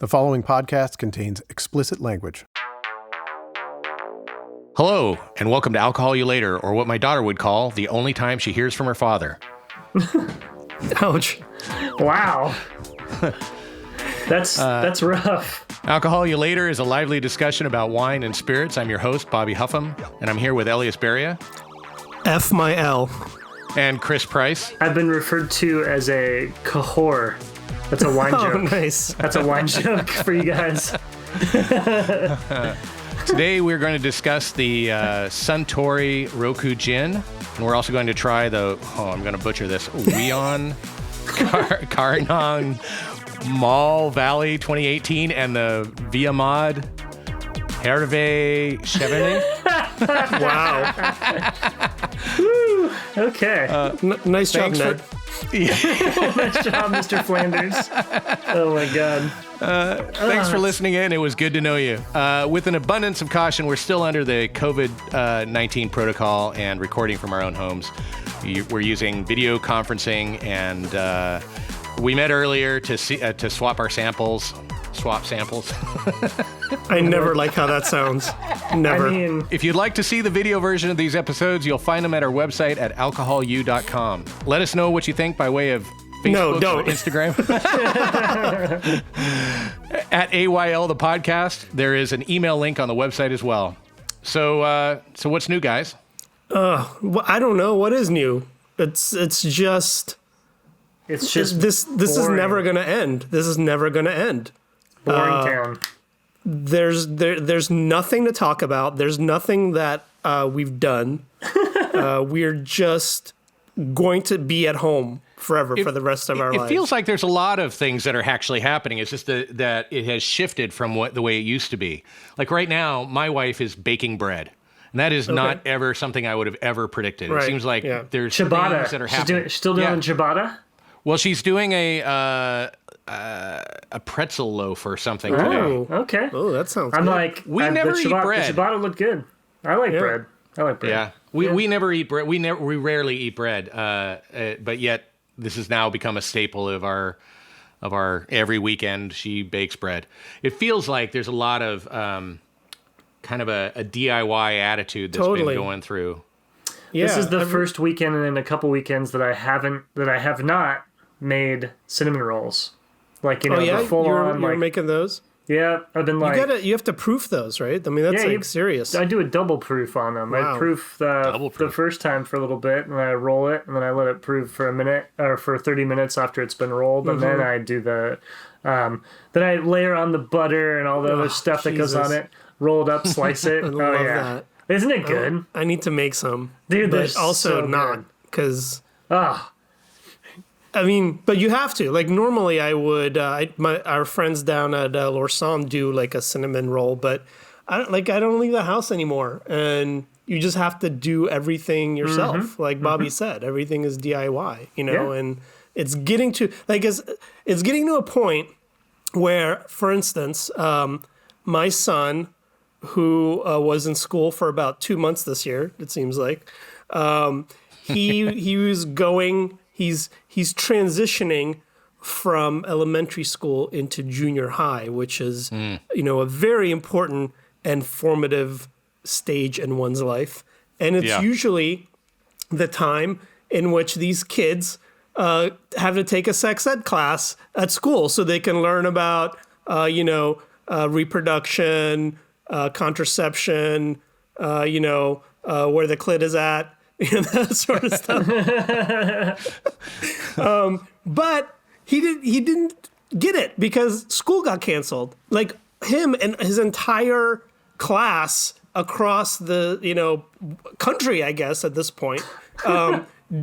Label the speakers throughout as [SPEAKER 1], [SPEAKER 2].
[SPEAKER 1] The following podcast contains explicit language.
[SPEAKER 2] Hello, and welcome to Alcohol You Later, or what my daughter would call the only time she hears from her father.
[SPEAKER 3] Ouch.
[SPEAKER 4] Wow. That's rough.
[SPEAKER 2] Alcohol You Later is a lively discussion about wine and spirits. I'm your host, Bobby Hougham, and I'm here with Elyas Beria.
[SPEAKER 3] F my L.
[SPEAKER 2] And Chris Price.
[SPEAKER 4] I've been referred to as a cahor. That's a wine joke.
[SPEAKER 3] Oh, nice.
[SPEAKER 4] That's a wine joke for you guys.
[SPEAKER 2] Today we're going to discuss the Suntory Roku Gin, and we're also going to try I'm going to butcher this, Weon Carignan Maule Valley 2018 and the Villemade Herve Cheverny.
[SPEAKER 3] Wow.
[SPEAKER 4] Woo. Okay.
[SPEAKER 3] Nice job, Ned.
[SPEAKER 4] Nice job, Mr. Flanders. Oh, my God.
[SPEAKER 2] Thanks for listening in. It was good to know you. With an abundance of caution, we're still under the COVID-19 protocol and recording from our own homes. We're using video conferencing, and we met earlier to swap our samples. Swap samples.
[SPEAKER 3] I never like how that sounds. Never.
[SPEAKER 4] I mean,
[SPEAKER 2] If you'd like to see the video version of these episodes, you'll find them at our website at alcoholu.com. Let us know what you think by way of Facebook
[SPEAKER 3] No, don't.
[SPEAKER 2] or Instagram. At AYL the podcast, there is an email link on the website as well. So what's new, guys?
[SPEAKER 3] Well, I don't know. What is new? It's just
[SPEAKER 4] it's just
[SPEAKER 3] this is
[SPEAKER 4] boring.
[SPEAKER 3] never going to end. This is never going to end.
[SPEAKER 4] Boring town.
[SPEAKER 3] There's nothing to talk about. There's nothing that we've done. We're just going to be at home forever for the rest of our lives.
[SPEAKER 2] It feels like there's a lot of things that are actually happening. It's just that it has shifted from the way it used to be. Like right now, my wife is baking bread. And that is not ever something I would have ever predicted.
[SPEAKER 3] Right.
[SPEAKER 2] It seems like there's
[SPEAKER 4] Ciabatta.
[SPEAKER 2] things that are happening.
[SPEAKER 4] She's still doing ciabatta?
[SPEAKER 2] Well, she's doing a pretzel loaf or something today.
[SPEAKER 4] Oh, okay.
[SPEAKER 3] Oh, that sounds
[SPEAKER 4] I'm
[SPEAKER 3] good.
[SPEAKER 4] like,
[SPEAKER 2] We never eat bread.
[SPEAKER 4] The ciabatta looked good. I like bread. I like bread.
[SPEAKER 2] Yeah, we never eat bread. We rarely eat bread. But yet this has now become a staple of our every weekend. She bakes bread. It feels like there's a lot of kind of a DIY attitude that's been going through.
[SPEAKER 3] Yeah,
[SPEAKER 4] This is the first weekend in a couple weekends that I have not made cinnamon rolls. Like, the full on.
[SPEAKER 3] You're making those?
[SPEAKER 4] Yeah, I've been like.
[SPEAKER 3] You have to proof those, right? I mean, that's serious.
[SPEAKER 4] I do a double proof on them.
[SPEAKER 3] Wow.
[SPEAKER 4] I proof the first time for a little bit, and then I roll it, and then I let it proof for a minute or for 30 minutes after it's been rolled, and then I do the. Then I layer on the butter and all the other stuff that goes on it. Roll it up, slice it.
[SPEAKER 3] I love that.
[SPEAKER 4] Isn't it good?
[SPEAKER 3] I need to make some,
[SPEAKER 4] Dude,
[SPEAKER 3] but also
[SPEAKER 4] so
[SPEAKER 3] not because.
[SPEAKER 4] Ah.
[SPEAKER 3] I mean, but you have to. Like normally, I would. Our friends down at Lausanne do like a cinnamon roll, but I don't leave the house anymore, and you just have to do everything yourself.
[SPEAKER 4] Mm-hmm.
[SPEAKER 3] Like Bobby said, everything is DIY.
[SPEAKER 4] Yeah.
[SPEAKER 3] And it's getting to it's getting to a point where, for instance, my son, who was in school for about 2 months this year, it seems like, he was going. He's transitioning from elementary school into junior high, which is a very important and formative stage in one's life. And it's usually the time in which these kids have to take a sex ed class at school so they can learn about reproduction, contraception, where the clit is at. That sort of stuff. But he didn't get it because school got canceled. Like him and his entire class across the country, I guess at this point,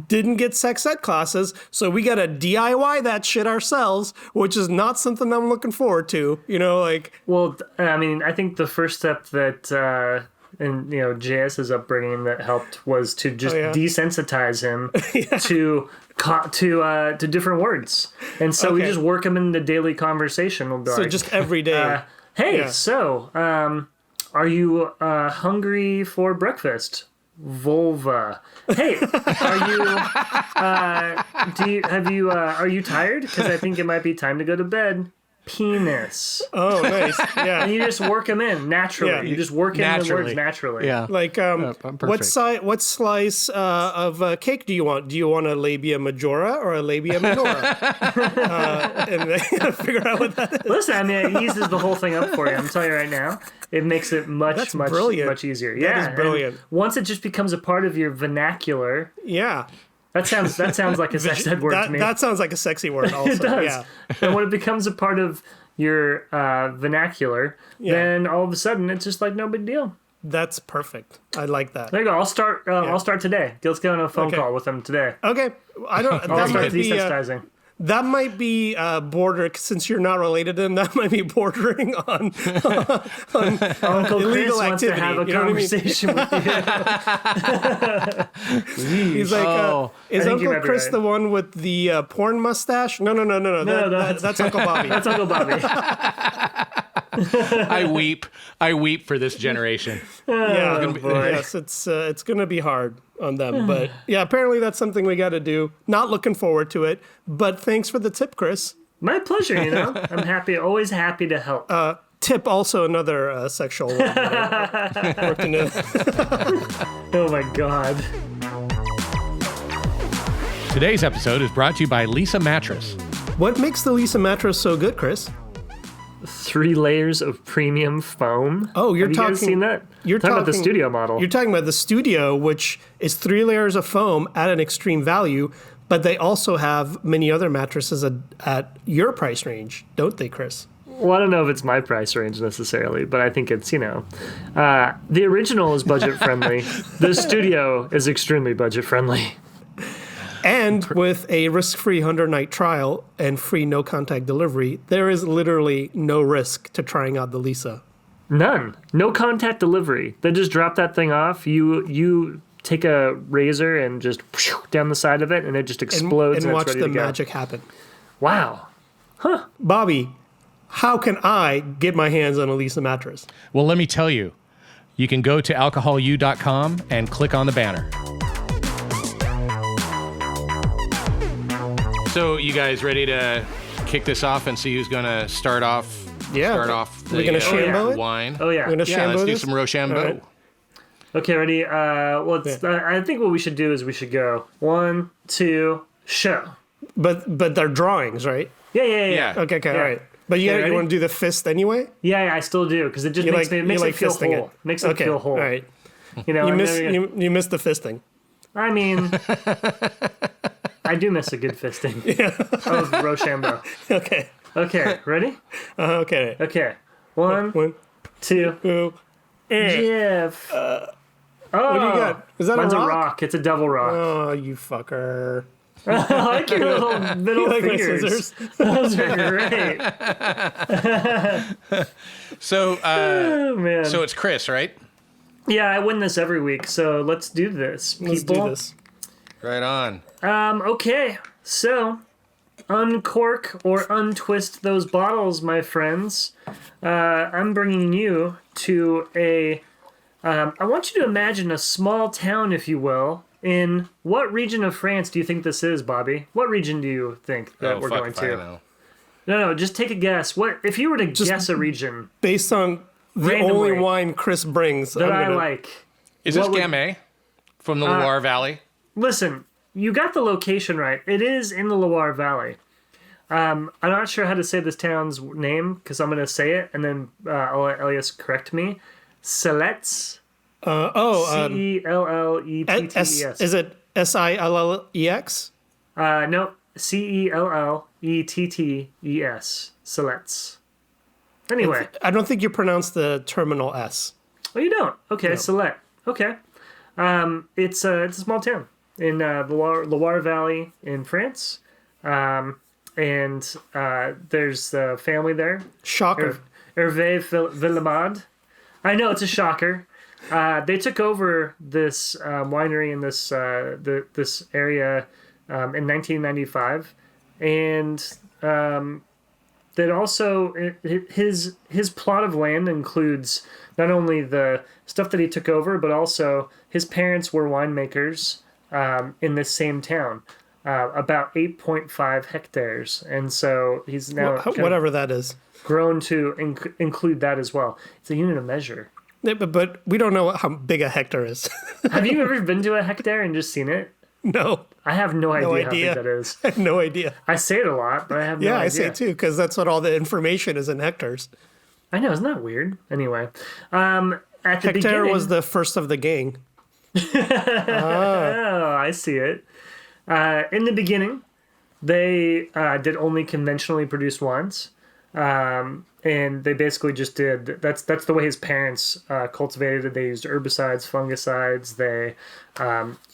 [SPEAKER 3] didn't get sex ed classes. So we got to DIY that shit ourselves, which is not something I'm looking forward to.
[SPEAKER 4] Well, I mean, I think the first step that. And JS's upbringing that helped was to just desensitize him to different words, and so we just work him in the daily conversation. We'll be
[SPEAKER 3] so just every day.
[SPEAKER 4] Hey, so are you hungry for breakfast? Vulva. Hey, are you tired? Because I think it might be time to go to bed. penis.
[SPEAKER 3] Oh, nice. Yeah.
[SPEAKER 4] And you just work them in naturally.
[SPEAKER 3] Yeah.
[SPEAKER 4] You just work in the words naturally.
[SPEAKER 2] Yeah.
[SPEAKER 3] Like,
[SPEAKER 2] perfect.
[SPEAKER 3] what slice of cake do you want? Do you want a labia majora or a labia minora? And they gotta figure out what that is.
[SPEAKER 4] Listen, I mean, it eases the whole thing up for you. I'm telling you right now, it makes it much easier.
[SPEAKER 3] That is brilliant.
[SPEAKER 4] And once it just becomes a part of your vernacular,
[SPEAKER 3] Yeah.
[SPEAKER 4] that sounds like a sex ed word to me.
[SPEAKER 3] That sounds like a sexy word also.
[SPEAKER 4] It does.
[SPEAKER 3] Yeah.
[SPEAKER 4] And when it becomes a part of your vernacular, then all of a sudden it's just like no big deal.
[SPEAKER 3] That's perfect. I like that.
[SPEAKER 4] There you go. I'll start today. Let's get on a phone call with them today.
[SPEAKER 3] Okay. I don't.
[SPEAKER 4] I'll
[SPEAKER 3] That
[SPEAKER 4] start
[SPEAKER 3] might be.
[SPEAKER 4] desensitizing.
[SPEAKER 3] That might be border, since you're not related to them. That might be bordering on
[SPEAKER 4] Uncle
[SPEAKER 3] illegal
[SPEAKER 4] Chris wants
[SPEAKER 3] activity.
[SPEAKER 4] to have a
[SPEAKER 3] You know what I mean?
[SPEAKER 4] conversation with you.
[SPEAKER 3] He's like, is
[SPEAKER 4] I think you
[SPEAKER 3] Uncle
[SPEAKER 4] might be
[SPEAKER 3] Chris
[SPEAKER 4] right.
[SPEAKER 3] the one with the porn mustache? No. That's Uncle Bobby.
[SPEAKER 4] That's Uncle Bobby.
[SPEAKER 2] I weep for this generation.
[SPEAKER 3] Yeah,
[SPEAKER 4] boy.
[SPEAKER 3] yes, it's gonna be hard on them, but yeah, apparently that's something we got to do. Not looking forward to it, but thanks for the tip, Chris.
[SPEAKER 4] My pleasure, I'm happy, always happy to help.
[SPEAKER 3] Tip, also another sexual word. Worked into.
[SPEAKER 4] Oh my God.
[SPEAKER 2] Today's episode is brought to you by Lisa Mattress.
[SPEAKER 3] What makes the Lisa mattress so good, Chris?
[SPEAKER 4] 3 layers of premium foam.
[SPEAKER 3] Oh,
[SPEAKER 4] Have you guys seen that?
[SPEAKER 3] You're
[SPEAKER 4] talking about the
[SPEAKER 3] talking-
[SPEAKER 4] studio model.
[SPEAKER 3] You're talking about the studio, which is 3 layers of foam at an extreme value, but they also have many other mattresses at your price range, don't they, Chris?
[SPEAKER 4] Well, I don't know if it's my price range necessarily, but I think it's, the original is budget friendly. The studio is extremely budget friendly.
[SPEAKER 3] And with a risk-free 100-night trial and free no-contact delivery, there is literally no risk to trying out the Lisa.
[SPEAKER 4] None. No contact delivery. They just drop that thing off. You take a razor and just down the side of it, and it just explodes
[SPEAKER 3] And
[SPEAKER 4] and
[SPEAKER 3] watch
[SPEAKER 4] it's ready
[SPEAKER 3] the
[SPEAKER 4] to go.
[SPEAKER 3] magic happen.
[SPEAKER 4] Wow.
[SPEAKER 3] Bobby, how can I get my hands on a Lisa mattress?
[SPEAKER 2] Well, let me tell you. You can go to alcoholu.com and click on the banner. So, you guys ready to kick this off and see who's going to start off?
[SPEAKER 3] Yeah.
[SPEAKER 2] Start off the
[SPEAKER 3] We're gonna Shambo it?
[SPEAKER 2] wine.
[SPEAKER 4] Oh, yeah.
[SPEAKER 3] We're gonna
[SPEAKER 2] Yeah,
[SPEAKER 3] Shambo
[SPEAKER 2] let's do
[SPEAKER 3] this?
[SPEAKER 2] some Rochambeau.
[SPEAKER 3] All right.
[SPEAKER 4] Okay, ready? I think what we should do is we should go 1, 2, show.
[SPEAKER 3] But they're drawings, right?
[SPEAKER 4] Yeah.
[SPEAKER 2] Yeah.
[SPEAKER 3] Okay,
[SPEAKER 4] Yeah.
[SPEAKER 3] all right. But you
[SPEAKER 4] ready?
[SPEAKER 3] want to do the fist anyway?
[SPEAKER 4] Yeah, I still do, because it just makes it feel
[SPEAKER 3] fisting
[SPEAKER 4] whole. Makes it
[SPEAKER 3] Okay,
[SPEAKER 4] feel whole.
[SPEAKER 3] all right.
[SPEAKER 4] You know,
[SPEAKER 3] You
[SPEAKER 4] I'm
[SPEAKER 3] miss
[SPEAKER 4] never gonna-
[SPEAKER 3] you missed the fisting.
[SPEAKER 4] I mean, I do miss a good fisting of Rochambeau.
[SPEAKER 3] Okay.
[SPEAKER 4] Okay, ready?
[SPEAKER 3] Okay.
[SPEAKER 4] Okay. 1,
[SPEAKER 3] 1,
[SPEAKER 4] 2.
[SPEAKER 3] 2.
[SPEAKER 4] Jeff.
[SPEAKER 3] What do you got? Is that
[SPEAKER 4] Mine's
[SPEAKER 3] a
[SPEAKER 4] a
[SPEAKER 3] rock?
[SPEAKER 4] rock. It's a double rock.
[SPEAKER 3] Oh, you fucker.
[SPEAKER 4] I like your little middle
[SPEAKER 3] You like my
[SPEAKER 4] fingers.
[SPEAKER 3] scissors?
[SPEAKER 4] Those are great.
[SPEAKER 2] So,
[SPEAKER 4] Oh, man.
[SPEAKER 2] so it's Chris, right?
[SPEAKER 4] Yeah, I win this every week, so let's do this, people.
[SPEAKER 3] Let's do this.
[SPEAKER 2] Right on.
[SPEAKER 4] Okay, so uncork or untwist those bottles, my friends. I'm bringing you to I want you to imagine a small town, if you will. In what region of France do you think this is, Bobby? What region do you think that we're
[SPEAKER 2] fuck
[SPEAKER 4] going
[SPEAKER 2] if I
[SPEAKER 4] to?
[SPEAKER 2] know.
[SPEAKER 4] No, just take a guess. What if you were to guess a region
[SPEAKER 3] Based on the
[SPEAKER 4] Randomly.
[SPEAKER 3] only wine Chris brings,
[SPEAKER 4] that I like?
[SPEAKER 2] Is this
[SPEAKER 4] What would-
[SPEAKER 2] Gamay from the Loire Valley?
[SPEAKER 4] Listen, you got the location right. It is in the Loire Valley. I'm not sure how to say this town's name because I'm going to say it and then I'll let Elyas correct me. Cellettes. Cellettes.
[SPEAKER 3] Is it Sillex?
[SPEAKER 4] No, Cellettes. Cellettes. Anyway.
[SPEAKER 3] I don't think you pronounce the terminal S.
[SPEAKER 4] Oh, you don't? Okay, Celette. Okay. It's a small town in the Loire Valley in France. And there's the family there.
[SPEAKER 3] Shocker.
[SPEAKER 4] Herve Villemade. I know, it's a shocker. They took over this winery in this this area in 1995, and that also his plot of land includes not only the stuff that he took over, but also his parents were winemakers in this same town. about 8.5 hectares. And so he's now
[SPEAKER 3] whatever that is.
[SPEAKER 4] grown to include that as well. It's a unit of measure.
[SPEAKER 3] Yeah, but we don't know how big a hectare is.
[SPEAKER 4] Have you ever been to a hectare and just seen it?
[SPEAKER 3] No.
[SPEAKER 4] I have no idea how big that is.
[SPEAKER 3] I have no idea.
[SPEAKER 4] I say it a lot, but I have no idea.
[SPEAKER 3] Yeah, I say it too, because that's what all the information is in hectares.
[SPEAKER 4] I know, isn't that weird? Anyway, at the
[SPEAKER 3] Hectare
[SPEAKER 4] beginning,
[SPEAKER 3] was the first of the gang.
[SPEAKER 4] Oh, I see it. In the beginning, they did only conventionally produced wines. And they basically just did, that's the way his parents cultivated it. They used herbicides, fungicides, they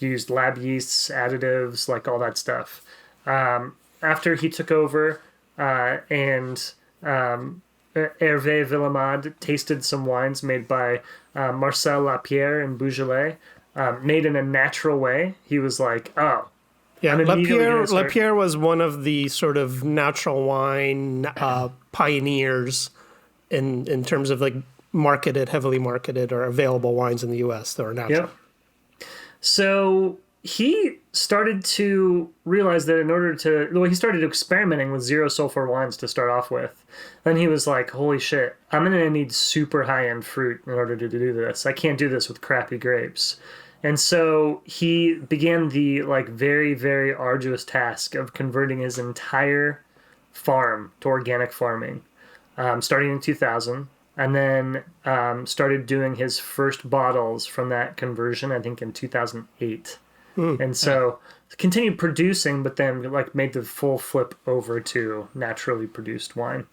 [SPEAKER 4] used lab yeasts, additives, like all that stuff. After he took over and Herve Villemade tasted some wines made by Marcel Lapierre and Beaujolais, made in a natural way, he was like, oh,
[SPEAKER 3] yeah, Lapierre was one of the sort of natural wine pioneers in terms of like heavily marketed or available wines in the U.S. that are natural.
[SPEAKER 4] Yep. So he started to realize that he started experimenting with zero sulfur wines to start off with. Then he was like, holy shit, I'm going to need super high-end fruit in order to do this. I can't do this with crappy grapes. And so he began the like very, very arduous task of converting his entire farm to organic farming, starting in 2000, and then started doing his first bottles from that conversion, I think in 2008. And so continued producing, but then like made the full flip over to naturally produced wine.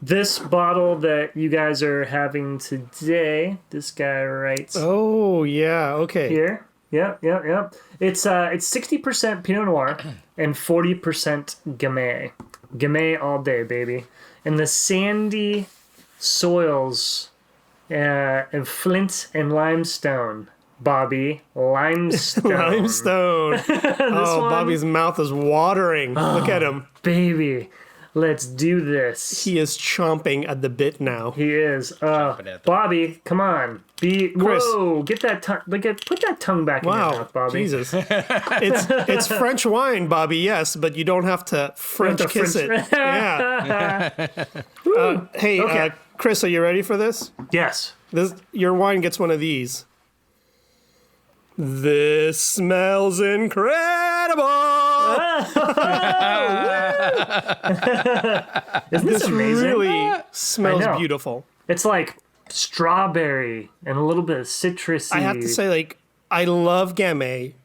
[SPEAKER 4] This bottle that you guys are having today, this guy writes.
[SPEAKER 3] Oh yeah, okay.
[SPEAKER 4] Here, yep. It's 60% Pinot Noir and 40% Gamay. Gamay all day, baby. And the sandy soils and flint and limestone. Bobby, limestone.
[SPEAKER 3] Limestone. Bobby's mouth is watering. Look at him,
[SPEAKER 4] baby. Let's do this.
[SPEAKER 3] He is chomping at the bit now.
[SPEAKER 4] He is. Bobby, come on. Whoa, get that tongue. Put that tongue back in your mouth, Bobby.
[SPEAKER 3] Jesus. It's French wine, Bobby, yes, but you don't have to French kiss it. Yeah. Hey, okay. Chris, are you ready for this?
[SPEAKER 4] Yes.
[SPEAKER 3] Your wine gets one of these. This smells incredible.
[SPEAKER 4] Isn't this amazing?
[SPEAKER 3] Really smells beautiful.
[SPEAKER 4] It's like strawberry and a little bit of citrusy.
[SPEAKER 3] I have to say, like, I love Gamay,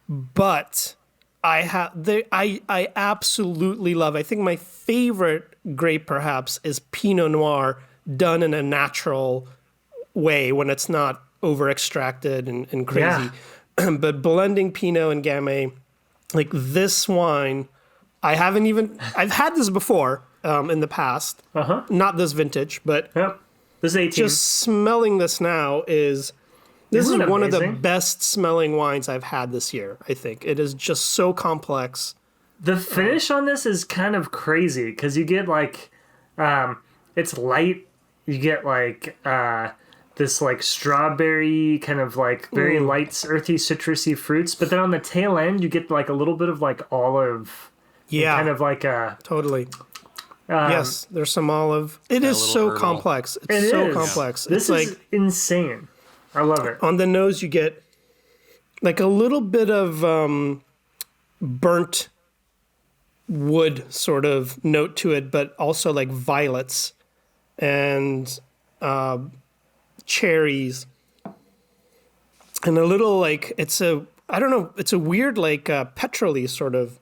[SPEAKER 3] but I absolutely love. I think my favorite grape, perhaps, is Pinot Noir done in a natural way when it's not over extracted and crazy. Yeah. But blending Pinot and Gamay, like this wine, I've had this before in the past. Not this vintage, but
[SPEAKER 4] this 18.
[SPEAKER 3] Just smelling this now is one of the best smelling wines I've had this year. I think it is just so complex.
[SPEAKER 4] The finish on this is kind of crazy because you get like it's light. You get like this like strawberry kind of like very light, earthy, citrusy fruits, but then on the tail end you get like a little bit of like olive. Yeah, kind of like a
[SPEAKER 3] totally. Yes, there's some olive. It is so complex. It's so complex.
[SPEAKER 4] This is like insane. I love it.
[SPEAKER 3] On the nose, you get like a little bit of burnt wood sort of note to it, but also like violets and cherries, and a little like it's a weird like petrol-y sort of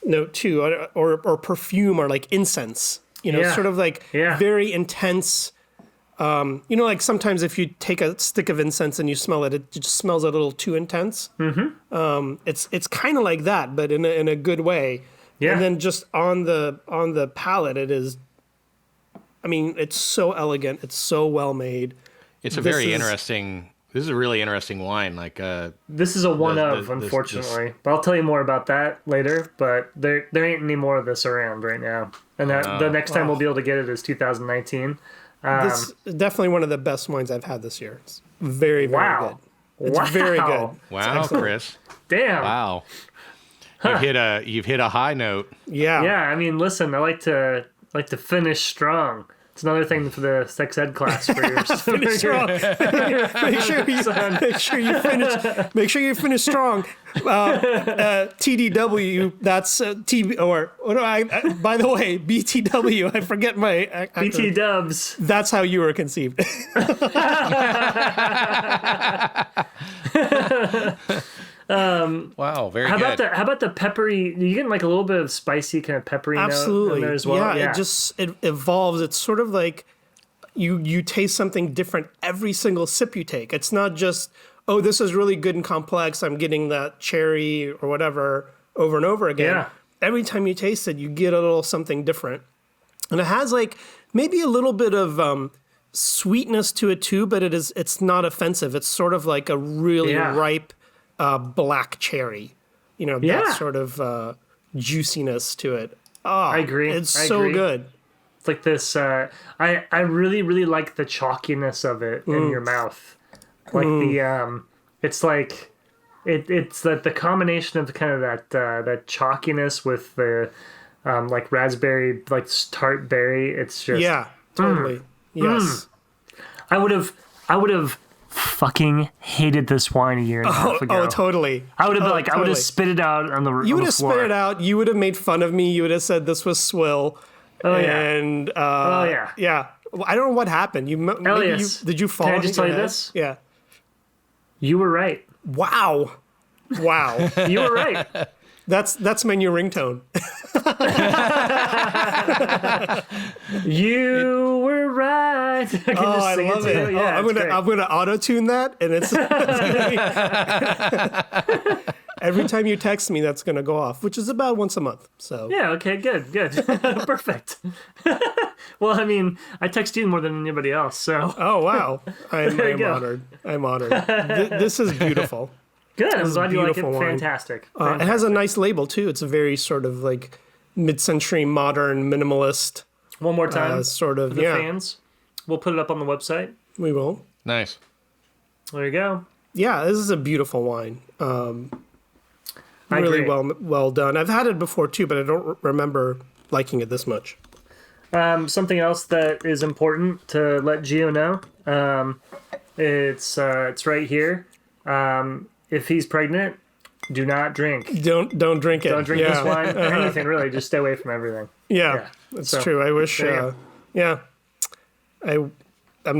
[SPEAKER 3] note too, or perfume, or like incense, sort of like very intense. Like sometimes if you take a stick of incense and you smell it, it just smells a little too intense. It's kind of like that, but in a good way. Yeah. And then just on the palate, it is. I mean, it's so elegant. It's so well made.
[SPEAKER 2] It's a very interesting. This is a really interesting wine. Like
[SPEAKER 4] this is a unfortunately. But I'll tell you more about that later. But there ain't any more of this around right now. And the next time we'll be able to get it is 2019.
[SPEAKER 3] This is definitely one of the best wines I've had this year. It's very, very good. It's very good.
[SPEAKER 2] Wow, Chris.
[SPEAKER 4] Damn.
[SPEAKER 2] Wow. You've hit a high note.
[SPEAKER 3] Yeah.
[SPEAKER 4] Yeah, I mean, listen, I like to finish strong. It's another thing for the sex ed class for your
[SPEAKER 3] Finish strong. Make sure you finish strong. TDW. That's T. Or what do I? By the way, BTW. I forget my
[SPEAKER 4] BT Dubs.
[SPEAKER 3] That's how you were conceived.
[SPEAKER 2] Wow, very good.
[SPEAKER 4] How about the peppery? You getting like a little bit of spicy kind of peppery note in there as well.
[SPEAKER 3] Yeah, it evolves. It's sort of like you taste something different every single sip you take. It's not just, oh, this is really good and complex, I'm getting that cherry or whatever over and over again.
[SPEAKER 4] Yeah.
[SPEAKER 3] Every time you taste it, you get a little something different. And it has like maybe a little bit of sweetness to it too, but it's not offensive. It's sort of like a really ripe black cherry, that sort of juiciness to it. Oh,
[SPEAKER 4] I agree.
[SPEAKER 3] It's
[SPEAKER 4] I
[SPEAKER 3] so
[SPEAKER 4] agree.
[SPEAKER 3] good.
[SPEAKER 4] It's like this. I really really like the chalkiness of it in your mouth. Like the it's like it's the combination of kind of that chalkiness with the like raspberry, like tart berry. It's just
[SPEAKER 3] totally yes.
[SPEAKER 4] I would have fucking hated this wine a year and a half ago.
[SPEAKER 3] Oh, totally.
[SPEAKER 4] I would have
[SPEAKER 3] totally.
[SPEAKER 4] I would have spit it out on the floor.
[SPEAKER 3] You would have spit it out. You would have made fun of me. You would have said this was swill. And yeah. Well, I don't know what happened.
[SPEAKER 4] Elyas,
[SPEAKER 3] did you fall?
[SPEAKER 4] Can I just tell you this?
[SPEAKER 3] Yeah.
[SPEAKER 4] You were right.
[SPEAKER 3] Wow.
[SPEAKER 4] You were right.
[SPEAKER 3] That's my new ringtone.
[SPEAKER 4] You were right. I can just sing
[SPEAKER 3] love
[SPEAKER 4] it
[SPEAKER 3] it.
[SPEAKER 4] too. Yeah,
[SPEAKER 3] I'm gonna auto tune that, and it's every time you text me, that's gonna go off, which is about once a month. So
[SPEAKER 4] yeah. Okay. Good. Perfect. Well, I mean, I text you more than anybody else. So.
[SPEAKER 3] Oh wow. I'm honored. This is beautiful.
[SPEAKER 4] Good. I'm glad you like it.
[SPEAKER 3] Wine.
[SPEAKER 4] Fantastic.
[SPEAKER 3] It has a nice label too. It's a very sort of like mid-century modern minimalist.
[SPEAKER 4] One more time,
[SPEAKER 3] sort of
[SPEAKER 4] for the fans. We'll put it up on the website.
[SPEAKER 3] We will.
[SPEAKER 2] Nice.
[SPEAKER 4] There you go.
[SPEAKER 3] Yeah, this is a beautiful wine. Really
[SPEAKER 4] agree.
[SPEAKER 3] well done. I've had it before too, but I don't remember liking it this much.
[SPEAKER 4] Something else that is important to let Gio know. It's right here. If he's pregnant, do not drink.
[SPEAKER 3] Don't drink it.
[SPEAKER 4] Don't drink this wine or anything really. Just stay away from everything.
[SPEAKER 3] Yeah, that's true. I wish. I'm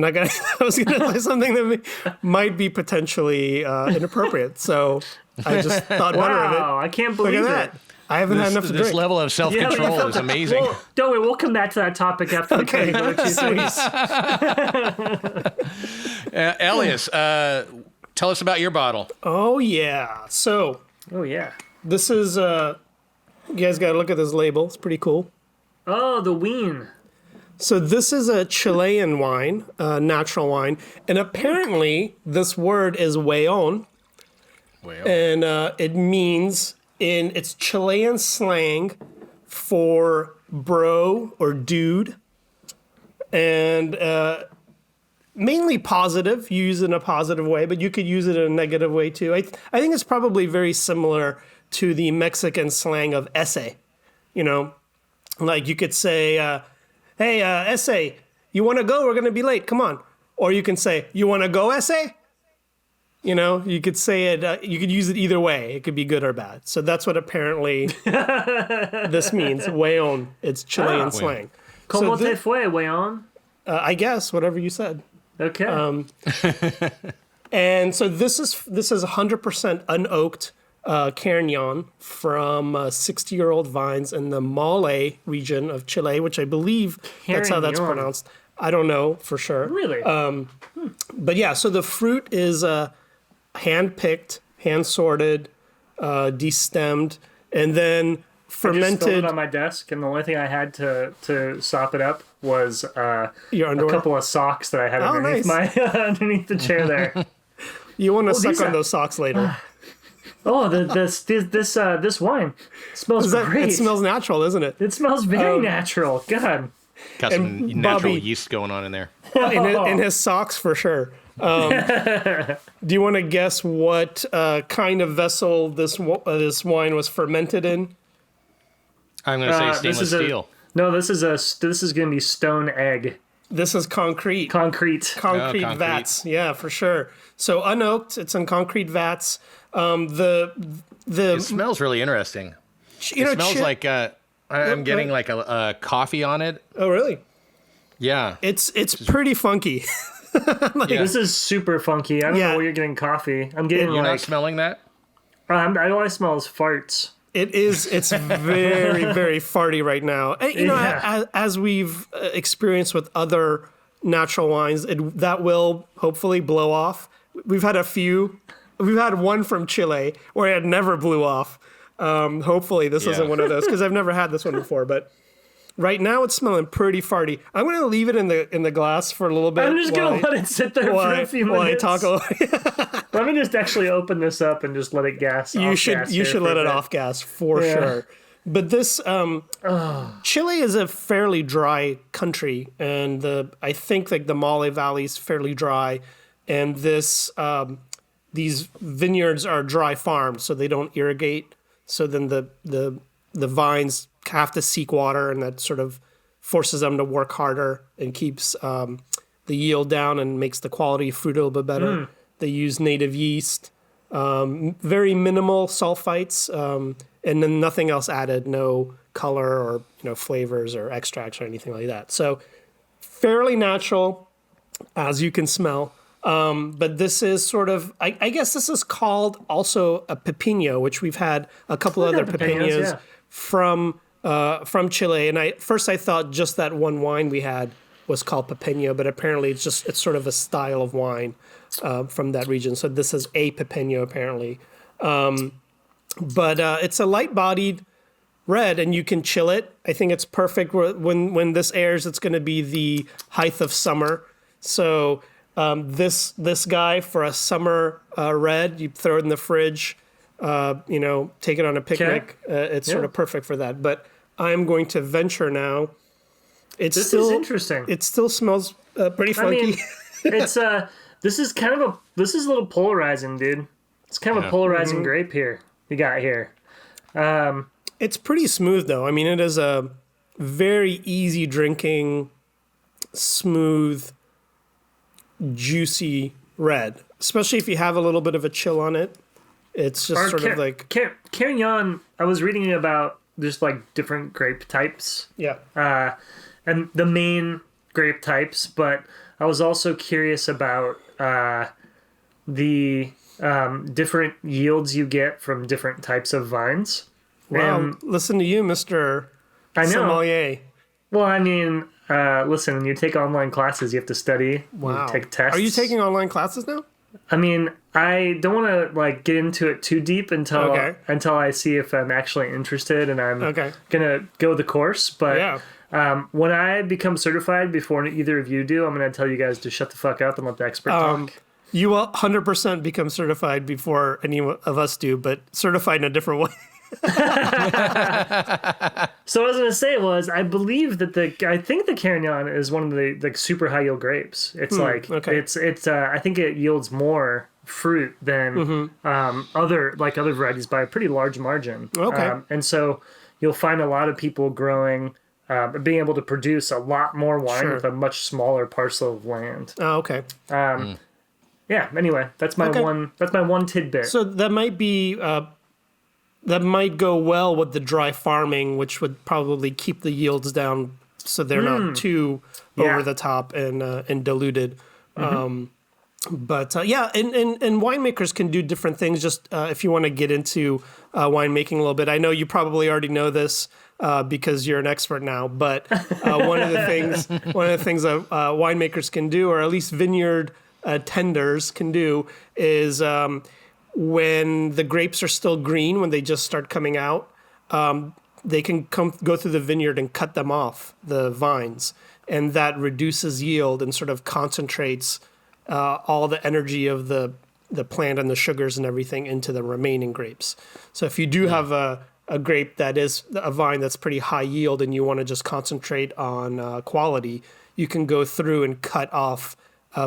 [SPEAKER 3] not gonna. I was gonna say something that might be potentially inappropriate. So I just thought better of it.
[SPEAKER 4] Wow, I can't believe
[SPEAKER 3] Look at that. I haven't had enough to drink.
[SPEAKER 2] This level of self-control is amazing.
[SPEAKER 4] Well, don't worry, we'll come back to that topic after we tell you what you think.
[SPEAKER 2] Elyas, tell us about your bottle.
[SPEAKER 3] Oh yeah. So.
[SPEAKER 4] Oh yeah.
[SPEAKER 3] This is. You guys got to look at this label. It's pretty cool.
[SPEAKER 4] Oh, the Weon.
[SPEAKER 3] So this is a Chilean wine, natural wine, and apparently this word is Weon, and it means it's Chilean slang for bro or dude, and mainly positive. You use it in a positive way, but you could use it in a negative way too. I think it's probably very similar to the Mexican slang of ese. Like you could say, hey, ese, you want to go? We're going to be late. Come on. Or you can say, you want to go, ese? You could say it, you could use it either way. It could be good or bad. So that's what apparently this means. Weon. It's Chilean slang.
[SPEAKER 4] ¿Cómo te fue, Weon?
[SPEAKER 3] I guess, whatever you said.
[SPEAKER 4] Okay.
[SPEAKER 3] And so this is 100% unoaked Carignan from 60-year-old vines in the Maule region of Chile, which I believe that's how that's pronounced. I don't know for sure.
[SPEAKER 4] Really?
[SPEAKER 3] But yeah, so the fruit is hand-picked, hand-sorted, destemmed, and then fermented.
[SPEAKER 4] I just spilled it on my desk, and the only thing I had to sop it up was
[SPEAKER 3] your underwear?
[SPEAKER 4] A couple of socks that I had underneath underneath the chair there.
[SPEAKER 3] You want to suck on those socks later.
[SPEAKER 4] Oh, this wine smells great.
[SPEAKER 3] It smells natural, isn't it?
[SPEAKER 4] It smells very natural. God.
[SPEAKER 2] Got some natural yeast going on in there.
[SPEAKER 3] In his socks for sure. Do you want to guess what kind of vessel this wine was fermented in?
[SPEAKER 2] I'm going to say stainless steel.
[SPEAKER 4] No, this is going to be stone egg.
[SPEAKER 3] This is concrete.
[SPEAKER 4] Concrete
[SPEAKER 3] Vats. Yeah, for sure. So unoaked, it's in concrete vats.
[SPEAKER 2] It smells really interesting. It smells like I'm getting like a coffee on it.
[SPEAKER 3] Oh, really?
[SPEAKER 2] Yeah.
[SPEAKER 3] It's pretty funky.
[SPEAKER 4] This is super funky. I don't know where you're getting coffee. I'm getting
[SPEAKER 2] You're not smelling that?
[SPEAKER 4] All I smell is farts.
[SPEAKER 3] It's very, very farty right now. As we've experienced with other natural wines, that will hopefully blow off. We've had a few. We've had one from Chile where it never blew off. Hopefully this isn't one of those, because I've never had this one before. But right now it's smelling pretty farty. I'm going to leave it in the glass for a little bit.
[SPEAKER 4] I'm just going to let it sit there for a few minutes.
[SPEAKER 3] While I talk
[SPEAKER 4] Let me just actually open this up and just let it gas.
[SPEAKER 3] You should let it off gas for sure. But this Chile is a fairly dry country, and I think like the Maule Valley is fairly dry, and these vineyards are dry farmed, so they don't irrigate. So then the vines have to seek water, and that sort of forces them to work harder and keeps the yield down and makes the quality of fruit a little bit better. They use native yeast, very minimal sulfites, and then nothing else added, no color or flavors or extracts or anything like that. So fairly natural, as you can smell. But this is sort of, I guess this is called also a pepino, which we've had a couple other pepinos from Chile. And first I thought just that one wine we had was called pepino, but apparently it's sort of a style of wine from that region. So this is a pepino apparently. But it's a light-bodied red, and you can chill it. I think it's perfect when this airs. It's going to be the height of summer. So this guy for a summer red, you throw it in the fridge. Take it on a picnic. It's sort of perfect for that. But I'm going to venture now. This is
[SPEAKER 4] interesting.
[SPEAKER 3] It still smells pretty funky.
[SPEAKER 4] I mean, it's this is a little polarizing, dude. It's kind of a polarizing grape here. You got here.
[SPEAKER 3] It's pretty smooth, though. I mean, it is a very easy drinking, smooth, juicy red. Especially if you have a little bit of a chill on it. It's just sort of like
[SPEAKER 4] Carignan. I was reading about just like different grape types.
[SPEAKER 3] Yeah.
[SPEAKER 4] And the main grape types, but I was also curious about the different yields you get from different types of vines.
[SPEAKER 3] Wow, listen to you, Mr. Sommelier.
[SPEAKER 4] Well, I mean, listen, when you take online classes, you have to study.
[SPEAKER 3] Wow.
[SPEAKER 4] You take tests.
[SPEAKER 3] Are you taking online classes now?
[SPEAKER 4] I mean, I don't want to get into it too deep until I see if I'm actually interested and I'm gonna go the course. But when I become certified, before either of you do, I'm gonna tell you guys to shut the fuck up and let the expert talk.
[SPEAKER 3] You will 100% become certified before any of us do, but certified in a different way.
[SPEAKER 4] So what I was gonna say was, I believe that I think the Carignan is one of the super high yield grapes. It's I think it yields more fruit than other varieties by a pretty large margin. And so you'll find a lot of people growing, being able to produce a lot more wine with a much smaller parcel of land.
[SPEAKER 3] Oh, okay.
[SPEAKER 4] Yeah. Anyway, that's my one. That's my one tidbit.
[SPEAKER 3] So that might be. That might go well with the dry farming, which would probably keep the yields down so they're not too over the top and diluted. And winemakers can do different things. Just if you want to get into winemaking a little bit, I know you probably already know this because you're an expert now. But one of the things winemakers can do, or at least vineyard tenders can do, is when the grapes are still green, when they just start coming out, they can go through the vineyard and cut them off, the vines. And that reduces yield and sort of concentrates all the energy of the plant and the sugars and everything into the remaining grapes. So if you do have a grape that is a vine that's pretty high yield and you want to just concentrate on quality, you can go through and cut off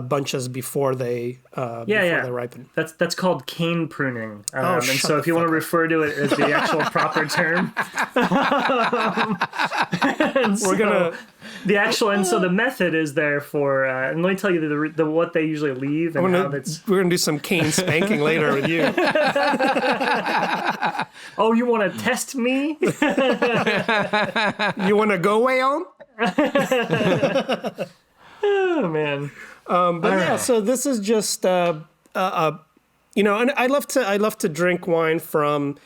[SPEAKER 3] bunches before they they ripen.
[SPEAKER 4] That's called cane pruning. And
[SPEAKER 3] shut
[SPEAKER 4] so
[SPEAKER 3] the
[SPEAKER 4] if you want to refer to it as the actual proper term, so the method is there for. And let me tell you the what they usually leave and how that's.
[SPEAKER 3] We're gonna do some cane spanking later with you.
[SPEAKER 4] Oh, you want to test me?
[SPEAKER 3] You want to go Weon?
[SPEAKER 4] Oh man.
[SPEAKER 3] So this is just and I love to drink wine from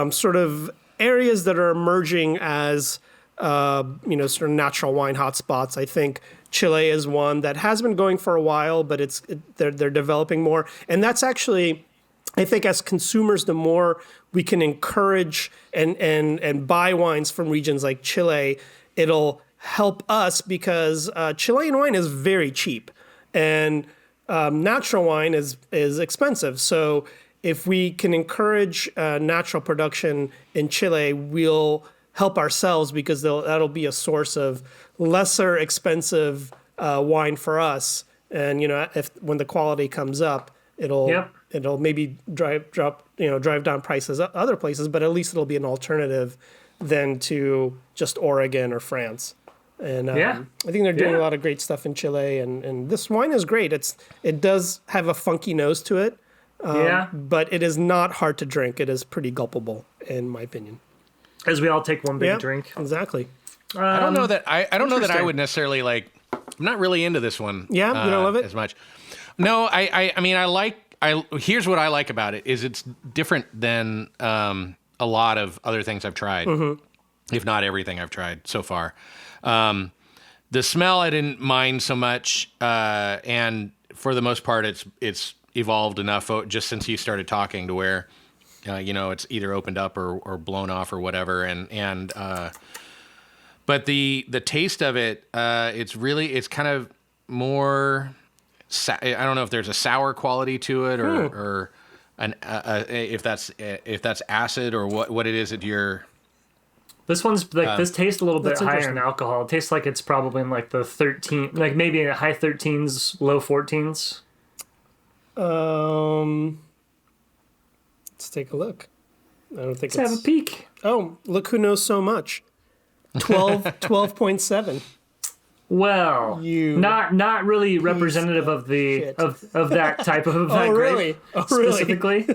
[SPEAKER 3] sort of areas that are emerging as sort of natural wine hotspots. I think Chile is one that has been going for a while, but they're developing more, and that's actually, I think, as consumers, the more we can encourage and buy wines from regions like Chile, it'll help us because Chilean wine is very cheap. And natural wine is expensive. So if we can encourage natural production in Chile, we'll help ourselves because that'll be a source of lesser expensive wine for us. And when the quality comes up, it'll maybe drive down prices other places, but at least it'll be an alternative than to just Oregon or France. And I think they're doing a lot of great stuff in Chile, and this wine is great. It does have a funky nose to it, but it is not hard to drink. It is pretty gulpable, in my opinion.
[SPEAKER 4] As we all take one big drink.
[SPEAKER 3] Exactly.
[SPEAKER 2] I don't know that I would necessarily like. I'm not really into this one.
[SPEAKER 3] Yeah, you don't love it
[SPEAKER 2] as much. No, I mean I like. Here's what I like about it is it's different than a lot of other things I've tried, if not everything I've tried so far. The smell I didn't mind so much, and for the most part, it's evolved enough just since you started talking to where, it's either opened up or blown off or whatever, but the taste of it, it's kind of more. I don't know if there's a sour quality to it or if that's acid or what it is that you're.
[SPEAKER 4] This one's like this tastes a little bit higher in alcohol. It tastes like it's probably in like the 13, like maybe in the high 13s, low 14s.
[SPEAKER 3] Let's take a look. I don't think
[SPEAKER 4] Let's have a peek.
[SPEAKER 3] Oh, look who knows so much. 12.7.
[SPEAKER 4] Well, not really representative of the of that type of grape specifically.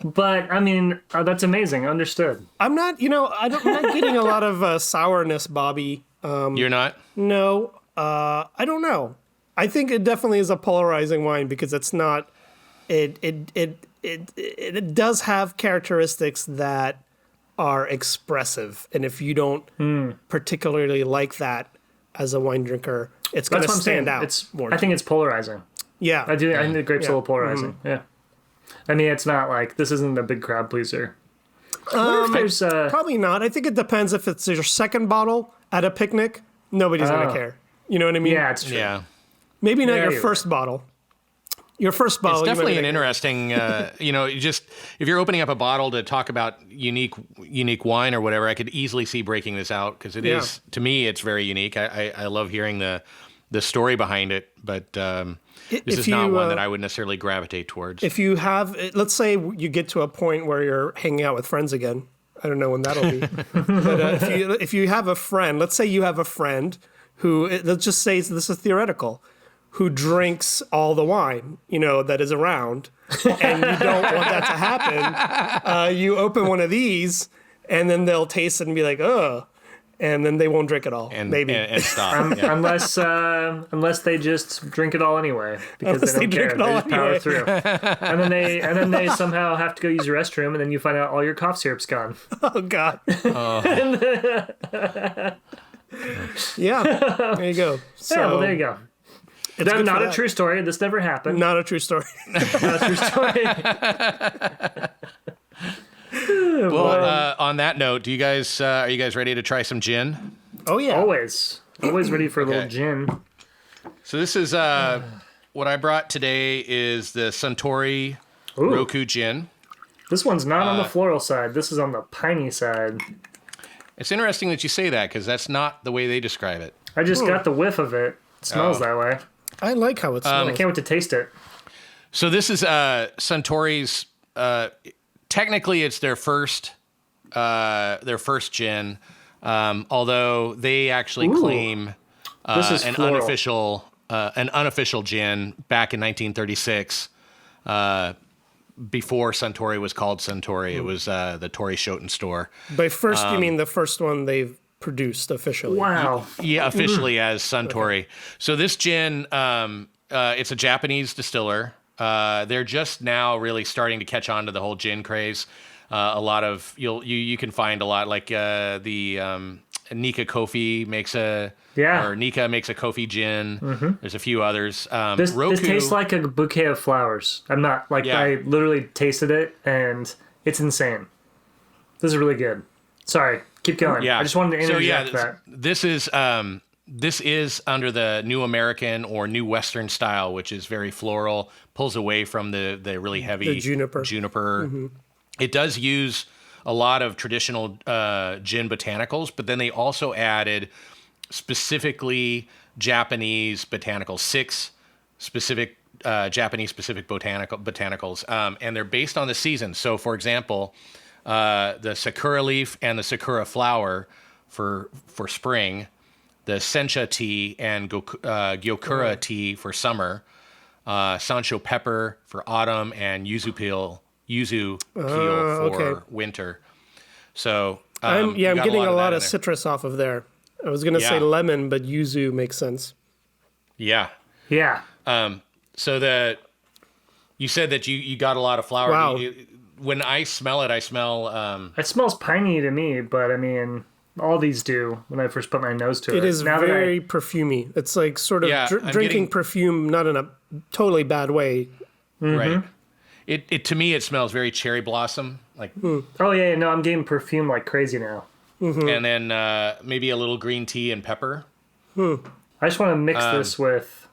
[SPEAKER 4] But I mean, that's amazing. Understood.
[SPEAKER 3] I'm not getting a lot of sourness, Bobby.
[SPEAKER 2] You're not?
[SPEAKER 3] No, I don't know. I think it definitely is a polarizing wine because it's not. It does have characteristics that are expressive, and if you don't particularly like that as a wine drinker, it's going to stand out.
[SPEAKER 4] I think it's polarizing.
[SPEAKER 3] Yeah,
[SPEAKER 4] I do. I think the grape's a little polarizing. Mm-hmm. Yeah, I mean, it's not like this isn't a big crowd pleaser. I wonder if there's
[SPEAKER 3] probably not. I think it depends if it's your second bottle at a picnic. Nobody's going to care. You know what I mean?
[SPEAKER 4] Yeah, it's true.
[SPEAKER 2] Yeah.
[SPEAKER 3] Maybe not your first bottle. Your first bottle.
[SPEAKER 2] It's definitely an interesting, just if you're opening up a bottle to talk about unique wine or whatever, I could easily see breaking this out because it is, to me, it's very unique. I love hearing the story behind it, but this is not one that I would necessarily gravitate towards.
[SPEAKER 3] If you have, let's say you get to a point where you're hanging out with friends again. I don't know when that'll be. But if you have a friend, let's say you have a friend who, let's just say this is theoretical, who drinks all the wine, that is around, and you don't want that to happen, you open one of these, and then they'll taste it and be like, ugh, and then they won't drink it all,
[SPEAKER 2] and
[SPEAKER 3] stop.
[SPEAKER 4] Unless they just drink it all anyway, because they don't care. They just power through. And then they somehow have to go use the restroom, and then you find out all your cough syrup's gone.
[SPEAKER 3] Oh, God. Yeah, there you go.
[SPEAKER 4] Well, there you go. It's not a true story. This never happened.
[SPEAKER 3] Not a true story.
[SPEAKER 4] Not a true story.
[SPEAKER 2] Well, on that note, are you guys ready to try some gin?
[SPEAKER 3] Oh yeah,
[SPEAKER 4] always ready for a little gin.
[SPEAKER 2] So this is what I brought today is the Suntory Roku gin.
[SPEAKER 4] This one's not on the floral side. This is on the piney side.
[SPEAKER 2] It's interesting that you say that because that's not the way they describe it.
[SPEAKER 4] I just got the whiff of it. It smells that way.
[SPEAKER 3] I like how it smells.
[SPEAKER 4] I can't wait to taste it.
[SPEAKER 2] So this is Suntory's. Technically, it's their first gin, although they actually claim
[SPEAKER 4] This is
[SPEAKER 2] an
[SPEAKER 4] floral.
[SPEAKER 2] unofficial gin back in 1936. Before Suntory was called Suntory, it was the Tory Schoten store.
[SPEAKER 3] By first, you mean the first one they've produced officially?
[SPEAKER 4] Wow.
[SPEAKER 2] Yeah, officially as Suntory. Okay. So this gin, it's a Japanese distiller. They're just now really starting to catch on to the whole gin craze. A lot of you can find a lot like the Nika Kofi makes or Nika makes a Kofi gin. Mm-hmm. There's a few others.
[SPEAKER 4] This
[SPEAKER 2] Roku,
[SPEAKER 4] tastes like a bouquet of flowers. I'm not like I literally tasted it and it's insane. This is really good. Sorry, keep going. Yeah. I just wanted to interject that.
[SPEAKER 2] This is under the New American or New Western style, which is very floral, pulls away from the really heavy juniper. Mm-hmm. It does use a lot of traditional gin botanicals, but then they also added specifically Japanese botanicals, 6 specific Japanese-specific botanicals, and they're based on the season. So, for example, the sakura leaf and the sakura flower for spring, the sencha tea and gyokura tea for summer, sancho pepper for autumn, and yuzu peel for winter. So
[SPEAKER 3] I'm getting a lot of citrus off of there. I was going to say lemon, but yuzu makes sense.
[SPEAKER 2] Yeah.
[SPEAKER 4] Yeah.
[SPEAKER 2] So you said that you got a lot of flower.
[SPEAKER 3] Wow.
[SPEAKER 2] When I smell it, I smell...
[SPEAKER 4] it smells piney to me, but I mean, all these do when I first put my nose to it.
[SPEAKER 3] It is very perfumey. It's like sort of drinking perfume, not in a totally bad way.
[SPEAKER 2] Mm-hmm. Right. It to me, it smells very cherry blossom. Like.
[SPEAKER 4] Oh, yeah, no, I'm getting perfume like crazy now.
[SPEAKER 2] Mm-hmm. And then maybe a little green tea and pepper.
[SPEAKER 4] I just want to mix this with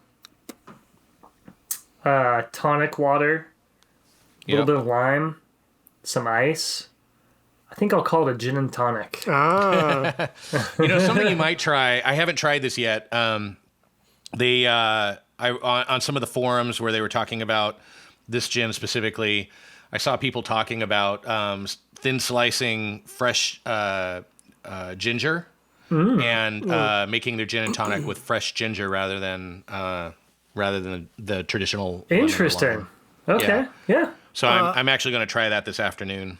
[SPEAKER 4] tonic water, a little bit of lime, some ice. I think I'll call it a gin and tonic.
[SPEAKER 3] Ah.
[SPEAKER 2] Something you might try. I haven't tried this yet. On some of the forums where they were talking about this gin specifically, I saw people talking about thin slicing fresh ginger and making their gin and tonic with fresh ginger rather than the traditional.
[SPEAKER 4] Interesting. Okay. Yeah.
[SPEAKER 2] So I'm actually going to try that this afternoon.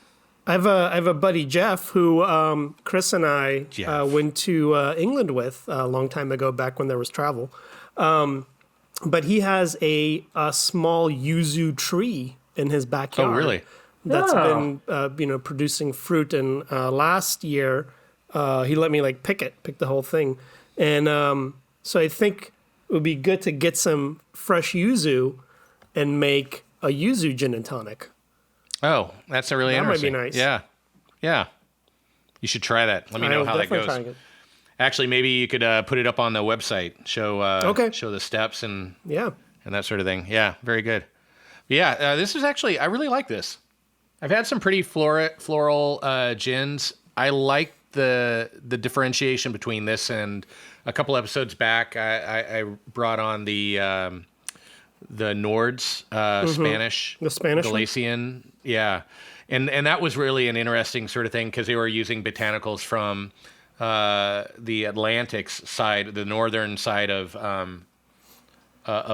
[SPEAKER 3] I have a buddy, Jeff, who Chris and I went to England with a long time ago, back when there was travel. But he has a small yuzu tree in his backyard.
[SPEAKER 2] Oh, really?
[SPEAKER 3] That's been producing fruit. And last year, he let me pick the whole thing. And so I think it would be good to get some fresh yuzu and make a yuzu gin and tonic.
[SPEAKER 2] Oh, that's a really interesting.
[SPEAKER 3] That might be nice.
[SPEAKER 2] Yeah. You should try that. Let me know how that goes. Actually, maybe you could put it up on the website. Show the steps and that sort of thing. Yeah, very good. Yeah, this is actually, I really like this. I've had some pretty floral gins. I like the differentiation between this and a couple episodes back. I brought on the Nords Spanish,
[SPEAKER 3] the Spanish
[SPEAKER 2] Galician. Yeah, and that was really an interesting sort of thing because they were using botanicals from the Atlantic side, the northern side of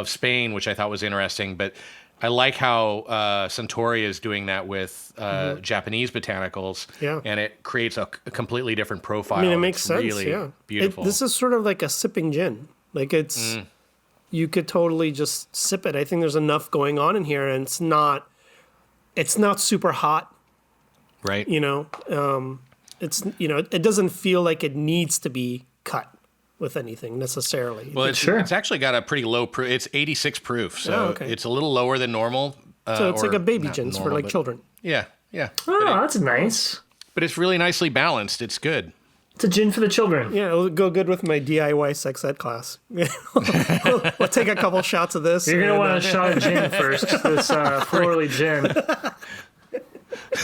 [SPEAKER 2] Spain, which I thought was interesting. But I like how Suntory is doing that with Japanese botanicals, and it creates a completely different profile.
[SPEAKER 3] I mean, it makes sense.
[SPEAKER 2] Really beautiful.
[SPEAKER 3] This is sort of like a sipping gin. Like it's, you could totally just sip it. I think there's enough going on in here, and it's not super hot.
[SPEAKER 2] Right.
[SPEAKER 3] It's it doesn't feel like it needs to be cut with anything necessarily.
[SPEAKER 2] Well, it's actually got a pretty low proof. It's 86 proof, so it's a little lower than normal.
[SPEAKER 3] So it's like a baby gin for children.
[SPEAKER 2] Yeah.
[SPEAKER 4] Oh, that's nice.
[SPEAKER 2] But it's really nicely balanced. It's good.
[SPEAKER 4] It's a gin for the children.
[SPEAKER 3] Yeah, it'll go good with my DIY sex ed class. We'll take a couple shots of this.
[SPEAKER 4] You're going to want a shot of gin first, this florally gin.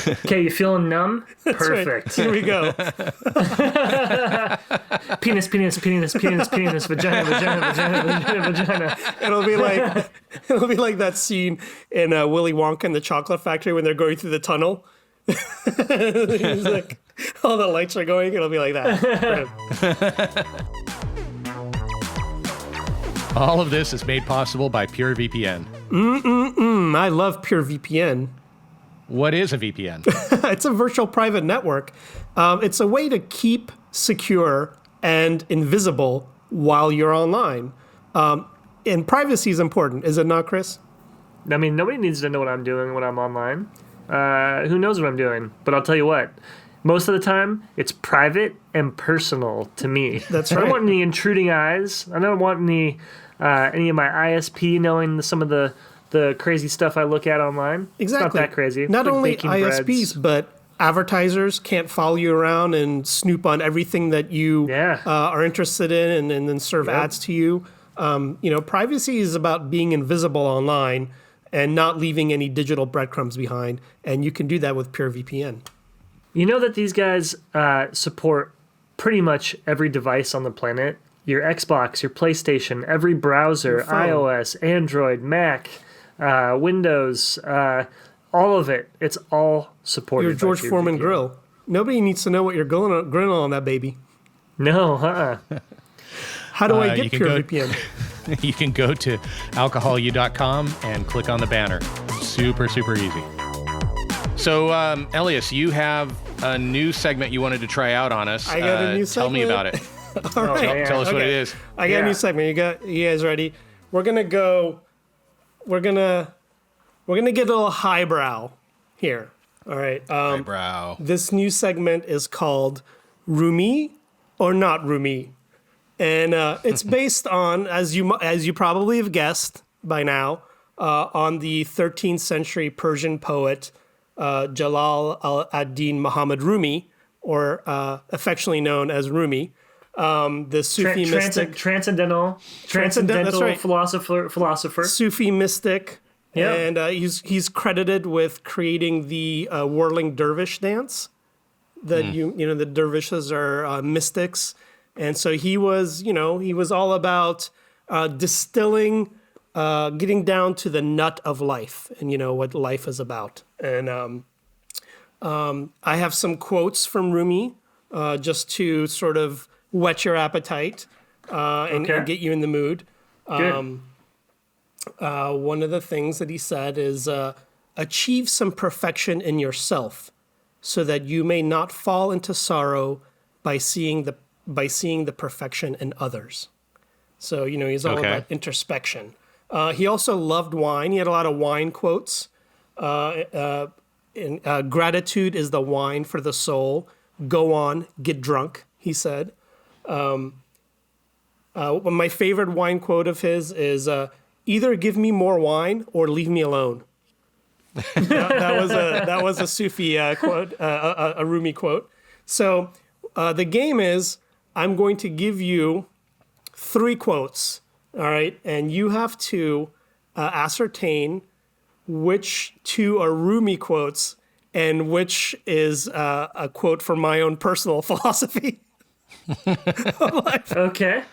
[SPEAKER 4] Okay, you feeling numb?
[SPEAKER 3] That's right.
[SPEAKER 4] Perfect.
[SPEAKER 3] Here we go.
[SPEAKER 4] Penis, vagina.
[SPEAKER 3] It'll be like that scene in Willy Wonka in the Chocolate Factory when they're going through the tunnel. He's like, all the lights are going. It'll be like that.
[SPEAKER 2] All of this is made possible by PureVPN.
[SPEAKER 3] I love PureVPN.
[SPEAKER 2] What is a VPN?
[SPEAKER 3] It's a virtual private network. It's a way to keep secure and invisible while you're online. And privacy is important, is it not, Chris?
[SPEAKER 4] I mean, nobody needs to know what I'm doing when I'm online. Who knows what I'm doing? But I'll tell you what. Most of the time, it's private and personal to me.
[SPEAKER 3] That's
[SPEAKER 4] I
[SPEAKER 3] right.
[SPEAKER 4] don't want any intruding eyes. I don't want any of my ISP knowing some of the crazy stuff I look at online.
[SPEAKER 3] Exactly.
[SPEAKER 4] It's not that crazy.
[SPEAKER 3] Not
[SPEAKER 4] Like
[SPEAKER 3] only
[SPEAKER 4] baking
[SPEAKER 3] ISPs,
[SPEAKER 4] breads.
[SPEAKER 3] but advertisers can't follow you around and snoop on everything that you are interested in and then serve ads to you. Privacy is about being invisible online and not leaving any digital breadcrumbs behind. And you can do that with PureVPN.
[SPEAKER 4] You know that these guys support pretty much every device on the planet? Your Xbox, your PlayStation, every browser, iOS, Android, Mac, Windows, all of it. It's all supported.
[SPEAKER 3] Your George
[SPEAKER 4] by
[SPEAKER 3] Foreman
[SPEAKER 4] PureVPN.
[SPEAKER 3] grill. Nobody needs to know what you're grilling on that baby.
[SPEAKER 4] No,
[SPEAKER 3] How do I
[SPEAKER 2] you
[SPEAKER 3] get
[SPEAKER 2] can go-
[SPEAKER 3] PureVPN?
[SPEAKER 2] You can go to alcoholu.com and click on the banner. Super, super easy. So, Elyas, you have a new segment you wanted to try out on us.
[SPEAKER 3] I got a new
[SPEAKER 2] Tell me
[SPEAKER 3] segment.
[SPEAKER 2] about it.
[SPEAKER 3] All right.
[SPEAKER 4] man.
[SPEAKER 2] Tell us what it
[SPEAKER 3] Okay.
[SPEAKER 2] is.
[SPEAKER 3] I got a new segment. You guys ready? We're gonna get a little highbrow here. All right.
[SPEAKER 2] Brow.
[SPEAKER 3] This new segment is called Rumi or Not Rumi, and it's based on, as you probably have guessed by now, on the 13th century Persian poet Jalal al-ad-Din Muhammad Rumi, or affectionately known as Rumi. The Sufi mystic,
[SPEAKER 4] transcendental
[SPEAKER 3] that's right.
[SPEAKER 4] philosopher.
[SPEAKER 3] Sufi mystic,
[SPEAKER 4] Yeah.
[SPEAKER 3] and he's credited with creating the whirling dervish dance. That the dervishes are mystics, and so he was all about distilling, getting down to the nut of life, and what life is about. And I have some quotes from Rumi, just to sort of whet your appetite and get you in the mood.
[SPEAKER 4] Good.
[SPEAKER 3] One of the things that he said is, achieve some perfection in yourself so that you may not fall into sorrow by seeing the perfection in others. So, he's all about introspection. He also loved wine. He had a lot of wine quotes. Gratitude is the wine for the soul. Go on, get drunk, he said. My favorite wine quote of his is, either give me more wine or leave me alone. that was a Sufi quote, a Rumi quote. So the game is, I'm going to give you 3 quotes, all right? And you have to ascertain which 2 are Rumi quotes and which is a quote from my own personal philosophy of life. Okay,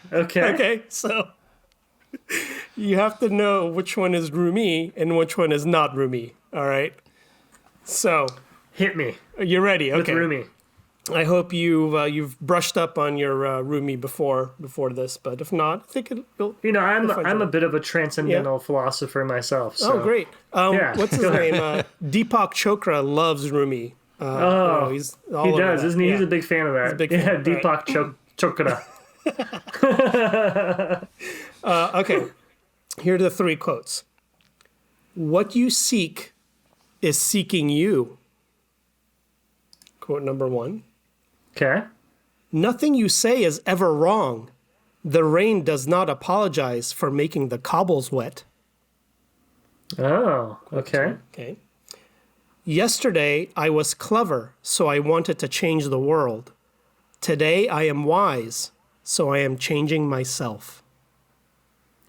[SPEAKER 3] so you have to know which one is Rumi and which one is not Rumi, all right? So
[SPEAKER 4] Hit me.
[SPEAKER 3] you're ready, okay.
[SPEAKER 4] With Rumi.
[SPEAKER 3] I hope you've brushed up on your Rumi before this, but if not, I think you'll.
[SPEAKER 4] I'm a bit of a transcendental philosopher myself. So.
[SPEAKER 3] Oh, great! What's his name? Deepak Chopra loves Rumi. He's all
[SPEAKER 4] He
[SPEAKER 3] over
[SPEAKER 4] does,
[SPEAKER 3] that.
[SPEAKER 4] isn't he?
[SPEAKER 3] Yeah.
[SPEAKER 4] He's a big fan of that.
[SPEAKER 3] a big fan.
[SPEAKER 4] Deepak Chopra.
[SPEAKER 3] Okay, here are the 3 quotes. What you seek is seeking you. Quote number 1.
[SPEAKER 4] Okay.
[SPEAKER 3] Nothing you say is ever wrong. The rain does not apologize for making the cobbles wet.
[SPEAKER 4] Oh, okay.
[SPEAKER 3] Okay. Yesterday I was clever, so I wanted to change the world. Today I am wise, so I am changing myself.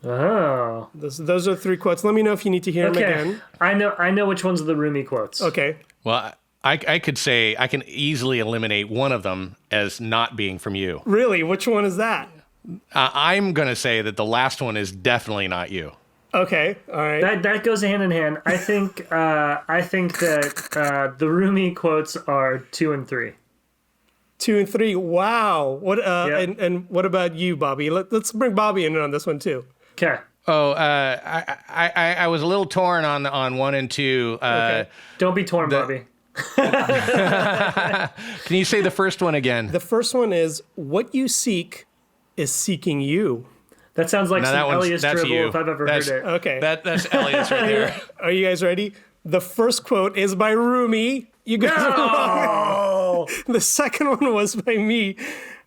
[SPEAKER 4] Oh.
[SPEAKER 3] Those are 3 quotes. Let me know if you need to hear them again.
[SPEAKER 4] I know which ones are the Rumi quotes.
[SPEAKER 3] Okay.
[SPEAKER 2] Well, I could say I can easily eliminate one of them as not being from you.
[SPEAKER 3] Really? Which one is that?
[SPEAKER 2] I'm going to say that the last one is definitely not you.
[SPEAKER 3] Okay. All right.
[SPEAKER 4] That goes hand in hand. I think that the Rumi quotes are 2 and 3.
[SPEAKER 3] 2 and 3. Wow. What?
[SPEAKER 4] Yep.
[SPEAKER 3] And what about you, Bobby? Let's bring Bobby in on this one too.
[SPEAKER 4] Okay.
[SPEAKER 2] Oh, I was a little torn on 1 and 2.
[SPEAKER 3] Okay.
[SPEAKER 4] Don't be torn, Bobby.
[SPEAKER 2] Can you say the first one again?
[SPEAKER 3] The first one is, what you seek is seeking you.
[SPEAKER 4] That sounds like some Elyas
[SPEAKER 2] that's
[SPEAKER 4] dribble
[SPEAKER 2] you.
[SPEAKER 4] if I've ever heard it.
[SPEAKER 3] Okay.
[SPEAKER 2] That's Elyas right there.
[SPEAKER 3] Are you guys ready? The first quote is by Rumi. You guys are wrong. The second one was by me.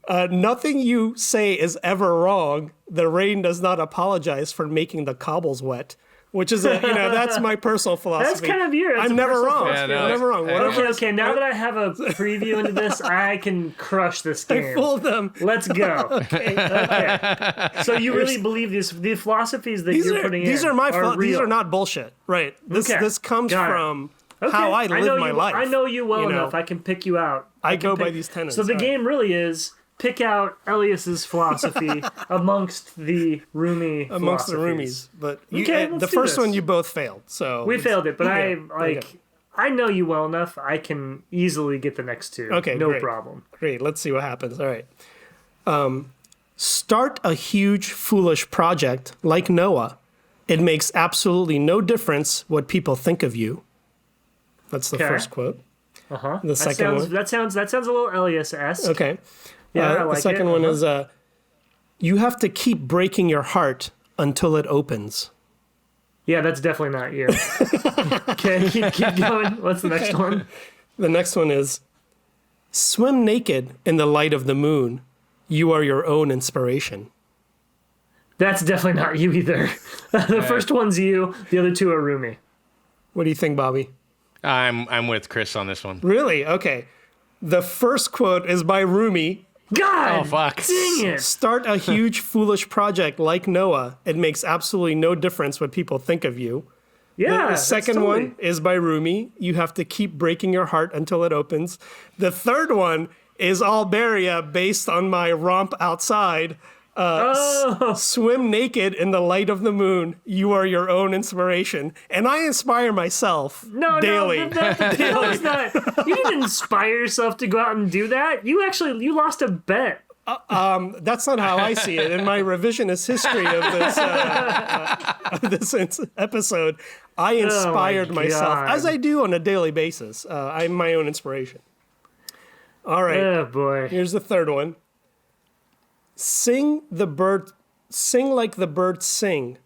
[SPEAKER 3] Nothing you say is ever wrong. The rain does not apologize for making the cobbles wet. Which is, that's my personal philosophy.
[SPEAKER 4] That's kind of yours.
[SPEAKER 3] I'm never wrong.
[SPEAKER 2] Yeah, no,
[SPEAKER 3] I'm never wrong. Whatever.
[SPEAKER 4] Okay, now that I have a preview into this, I can crush this game.
[SPEAKER 3] I fooled them.
[SPEAKER 4] Let's go. Okay. So you really believe the philosophies that you're putting in
[SPEAKER 3] these are my
[SPEAKER 4] real.
[SPEAKER 3] These are not bullshit. Right. This comes from how I live my life.
[SPEAKER 4] I know you well enough. I can pick you out.
[SPEAKER 3] I go by these tenets.
[SPEAKER 4] So the game really is pick out Elyas's philosophy amongst the Rumi
[SPEAKER 3] amongst the
[SPEAKER 4] philosophies.
[SPEAKER 3] Rumis. But
[SPEAKER 4] the
[SPEAKER 3] first one you both failed. So
[SPEAKER 4] we failed it, but I know you well enough. I can easily get the next 2.
[SPEAKER 3] Okay,
[SPEAKER 4] no
[SPEAKER 3] great.
[SPEAKER 4] problem.
[SPEAKER 3] Great. Let's see what happens. All right. Start a huge, foolish project like Noah. It makes absolutely no difference what people think of you. That's the first quote. The second one.
[SPEAKER 4] That sounds a little Elyas-esque.
[SPEAKER 3] Okay.
[SPEAKER 4] Yeah, I like
[SPEAKER 3] the second one is you have to keep breaking your heart until it opens.
[SPEAKER 4] Yeah, that's definitely not you. Okay, keep going. What's the next one?
[SPEAKER 3] The next one is swim naked in the light of the moon. You are your own inspiration.
[SPEAKER 4] That's definitely not you either. The first one's you. The other 2 are Rumi.
[SPEAKER 3] What do you think, Bobby?
[SPEAKER 2] I'm with Chris on this one.
[SPEAKER 3] Really? Okay. The first quote is by Rumi.
[SPEAKER 4] God!
[SPEAKER 2] Oh, fuck.
[SPEAKER 4] Dang it!
[SPEAKER 3] Start a huge, foolish project like Noah. It makes absolutely no difference what people think of you.
[SPEAKER 4] Yeah.
[SPEAKER 3] The second one is by Rumi. You have to keep breaking your heart until it opens. The third one is all Beria based on my romp outside. Swim naked in the light of the moon. You are your own inspiration. And I inspire myself daily.
[SPEAKER 4] No, that's not. You didn't inspire yourself to go out and do that. You lost a bet.
[SPEAKER 3] That's not how I see it. In my revisionist history of this episode, I inspired myself, as I do on a daily basis. I'm my own inspiration. All right.
[SPEAKER 4] Oh, boy.
[SPEAKER 3] Here's the third one. Sing like the birds sing,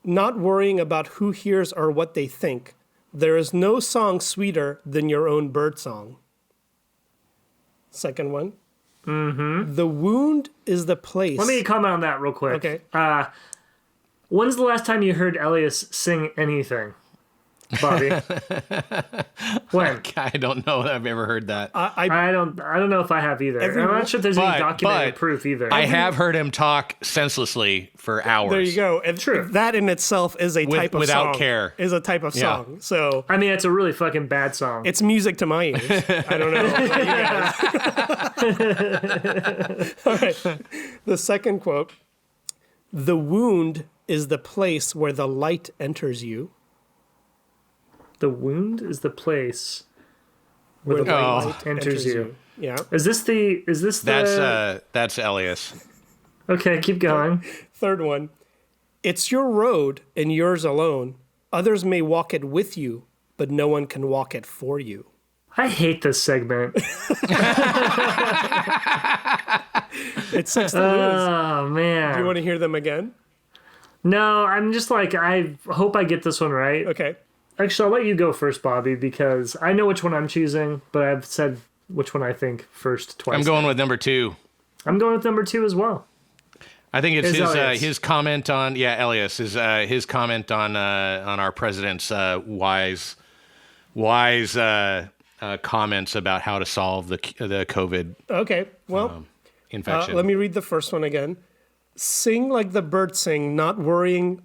[SPEAKER 3] not worrying about who hears or what they think. There is no song sweeter than your own bird song. Second one. Mm-hmm. The wound is the place.
[SPEAKER 4] Let me comment on that real quick.
[SPEAKER 3] Okay.
[SPEAKER 4] When's the last time you heard Elyas sing anything, Bobby? When?
[SPEAKER 2] I don't know that I've ever heard that.
[SPEAKER 4] I don't know if I have either. I'm not sure if there's any documented proof either.
[SPEAKER 2] I have heard him talk senselessly for hours.
[SPEAKER 3] There you go. And
[SPEAKER 4] true.
[SPEAKER 3] That in itself is a type of
[SPEAKER 2] without
[SPEAKER 3] song.
[SPEAKER 2] care.
[SPEAKER 3] Is a type of song. So
[SPEAKER 4] I mean, it's a really fucking bad song.
[SPEAKER 3] it's music to my ears. I don't know about you guys. All right. The second quote. The wound is the place where the light enters you.
[SPEAKER 4] The wound is the place where the light enters you.
[SPEAKER 3] Yeah.
[SPEAKER 4] Is this the?
[SPEAKER 2] That's Elyas.
[SPEAKER 4] Okay, keep going.
[SPEAKER 3] Third one. It's your road and yours alone. Others may walk it with you, but no one can walk it for you.
[SPEAKER 4] I hate this segment.
[SPEAKER 3] It sucks to lose.
[SPEAKER 4] Oh, man.
[SPEAKER 3] Do you want to hear them again?
[SPEAKER 4] No, I'm just like, I hope I get this one right.
[SPEAKER 3] Okay.
[SPEAKER 4] Actually, I'll let you go first, Bobby, because I know which one I'm choosing, but I've said which one I think first twice.
[SPEAKER 2] I'm going with number 2.
[SPEAKER 4] I'm going with number 2 as well.
[SPEAKER 2] I think it's
[SPEAKER 4] Elyas.
[SPEAKER 2] his comment on Elyas his comment on our president's wise comments about how to solve the COVID
[SPEAKER 3] Okay. Well,
[SPEAKER 2] infection.
[SPEAKER 3] let me read the first one again. Sing like the birds sing, not worrying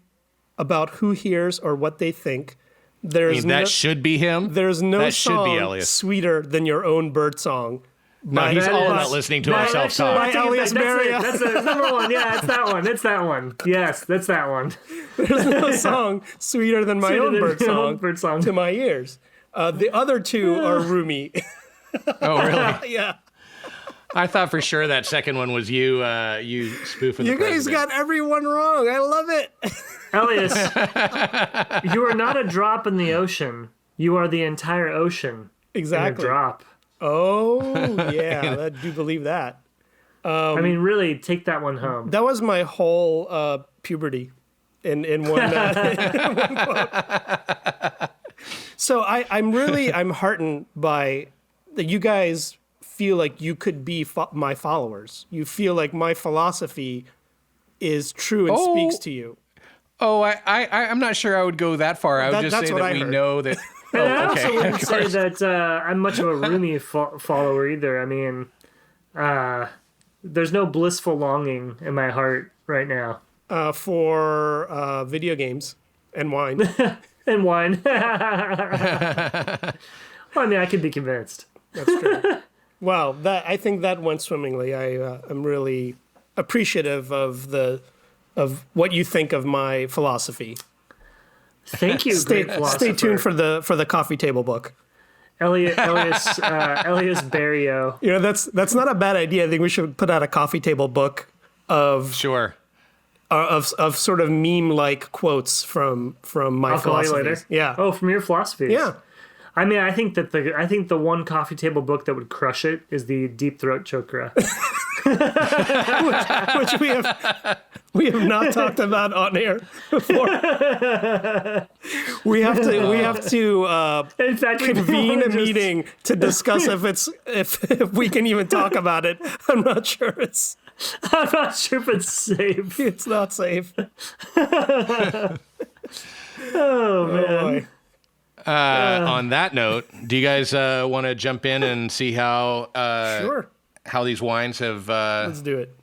[SPEAKER 3] about who hears or what they think.
[SPEAKER 2] That should be him.
[SPEAKER 3] There's no
[SPEAKER 2] that should be
[SPEAKER 3] song
[SPEAKER 2] Elyas.
[SPEAKER 3] sweeter than your own bird song.
[SPEAKER 2] No, he's all about listening to himself talk.
[SPEAKER 3] By Elyas Beria.
[SPEAKER 4] That's number one. Yeah, it's that one. It's that one. Yes, that's that one.
[SPEAKER 3] There's no song sweeter than my own bird song to my ears. The other two are roomy.
[SPEAKER 2] Oh, really?
[SPEAKER 3] Yeah.
[SPEAKER 2] I thought for sure that second one was you spoofing the
[SPEAKER 3] You guys
[SPEAKER 2] president.
[SPEAKER 3] got everyone wrong. I love it.
[SPEAKER 4] Elyas, you are not a drop in the ocean. You are the entire ocean.
[SPEAKER 3] Exactly.
[SPEAKER 4] In a drop.
[SPEAKER 3] Oh, yeah. I do believe that.
[SPEAKER 4] I mean, really, take that one home.
[SPEAKER 3] That was my whole puberty in one, in one quote. So I'm heartened by that you guys feel like you could be my followers. You feel like my philosophy is true and speaks to you.
[SPEAKER 2] Oh, I'm not sure I would go that far. I would just say that we know that.
[SPEAKER 4] And I also wouldn't say that I'm much of a Rumi follower either. I mean, there's no blissful longing in my heart right now.
[SPEAKER 3] For video games and wine.
[SPEAKER 4] And wine. Well, I mean, I could be convinced.
[SPEAKER 3] That's true. Wow, I think that went swimmingly. I'm really appreciative of what you think of my philosophy.
[SPEAKER 4] Thank you, great philosopher.
[SPEAKER 3] Stay tuned for the coffee table book.
[SPEAKER 4] Elyas Beria.
[SPEAKER 3] You know, that's not a bad idea. I think we should put out a coffee table book of sort of meme-like quotes from my philosophy. Yeah.
[SPEAKER 4] Oh, from your philosophies.
[SPEAKER 3] Yeah.
[SPEAKER 4] I mean, I think the one coffee table book that would crush it is the Deep Throat Chokra.
[SPEAKER 3] which we have not talked about on air before. We have to
[SPEAKER 4] In fact,
[SPEAKER 3] convene a meeting to discuss if we can even talk about it. I'm not sure if
[SPEAKER 4] it's safe.
[SPEAKER 3] It's not safe.
[SPEAKER 4] Oh man.
[SPEAKER 2] On that note, do you guys want to jump in and see how
[SPEAKER 3] Sure.
[SPEAKER 2] how these wines have
[SPEAKER 3] Let's do it.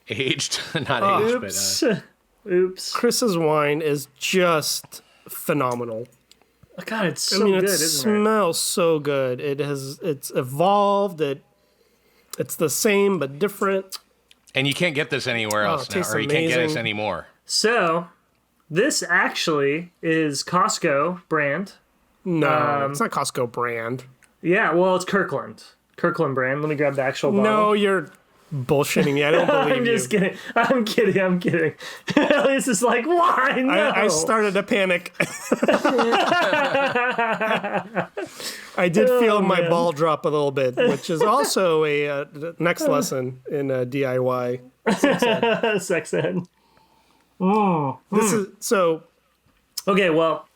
[SPEAKER 2] aged? Not aged,
[SPEAKER 4] Oops.
[SPEAKER 2] but
[SPEAKER 4] Oops.
[SPEAKER 3] Chris's wine is just phenomenal.
[SPEAKER 4] God, it's so good,
[SPEAKER 3] it
[SPEAKER 4] isn't it?
[SPEAKER 3] smells so good. It's evolved. It's the same but different.
[SPEAKER 2] and you can't get this anywhere else
[SPEAKER 3] it
[SPEAKER 2] now,
[SPEAKER 3] tastes
[SPEAKER 2] or you can't get
[SPEAKER 3] amazing.
[SPEAKER 2] this anymore.
[SPEAKER 4] So, this actually is Costco brand.
[SPEAKER 3] No, it's not Costco brand.
[SPEAKER 4] Yeah, well, it's Kirkland brand. Let me grab the actual bottle.
[SPEAKER 3] No, you're bullshitting me. I don't believe
[SPEAKER 4] I'm
[SPEAKER 3] you.
[SPEAKER 4] just kidding. I'm kidding. Elyas is like, why? No.
[SPEAKER 3] I started to panic. I did feel my ball drop a little bit, which is also a next lesson in DIY
[SPEAKER 4] Sex ed.
[SPEAKER 3] This is so.
[SPEAKER 4] Okay, well,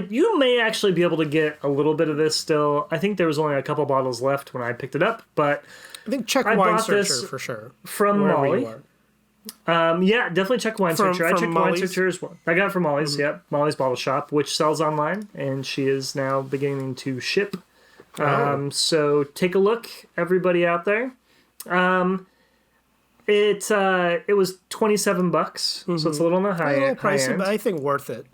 [SPEAKER 4] you may actually be able to get a little bit of this still. I think there was only a couple bottles left when I picked it up, but
[SPEAKER 3] I think check
[SPEAKER 4] I
[SPEAKER 3] Wine
[SPEAKER 4] bought
[SPEAKER 3] Searcher
[SPEAKER 4] this
[SPEAKER 3] for sure.
[SPEAKER 4] from
[SPEAKER 3] wherever
[SPEAKER 4] Maule.
[SPEAKER 3] you are.
[SPEAKER 4] Yeah, definitely check Wine Searcher. I
[SPEAKER 3] from
[SPEAKER 4] checked Wine
[SPEAKER 3] Maule's?
[SPEAKER 4] Searcher as well. I got it from Maule's, yep. Maule's Bottle Shop, which sells online, and she is now beginning to ship. So take a look, everybody out there. It was $27, so it's a little on the
[SPEAKER 3] A
[SPEAKER 4] high
[SPEAKER 3] little pricey,
[SPEAKER 4] end.
[SPEAKER 3] but I think worth it.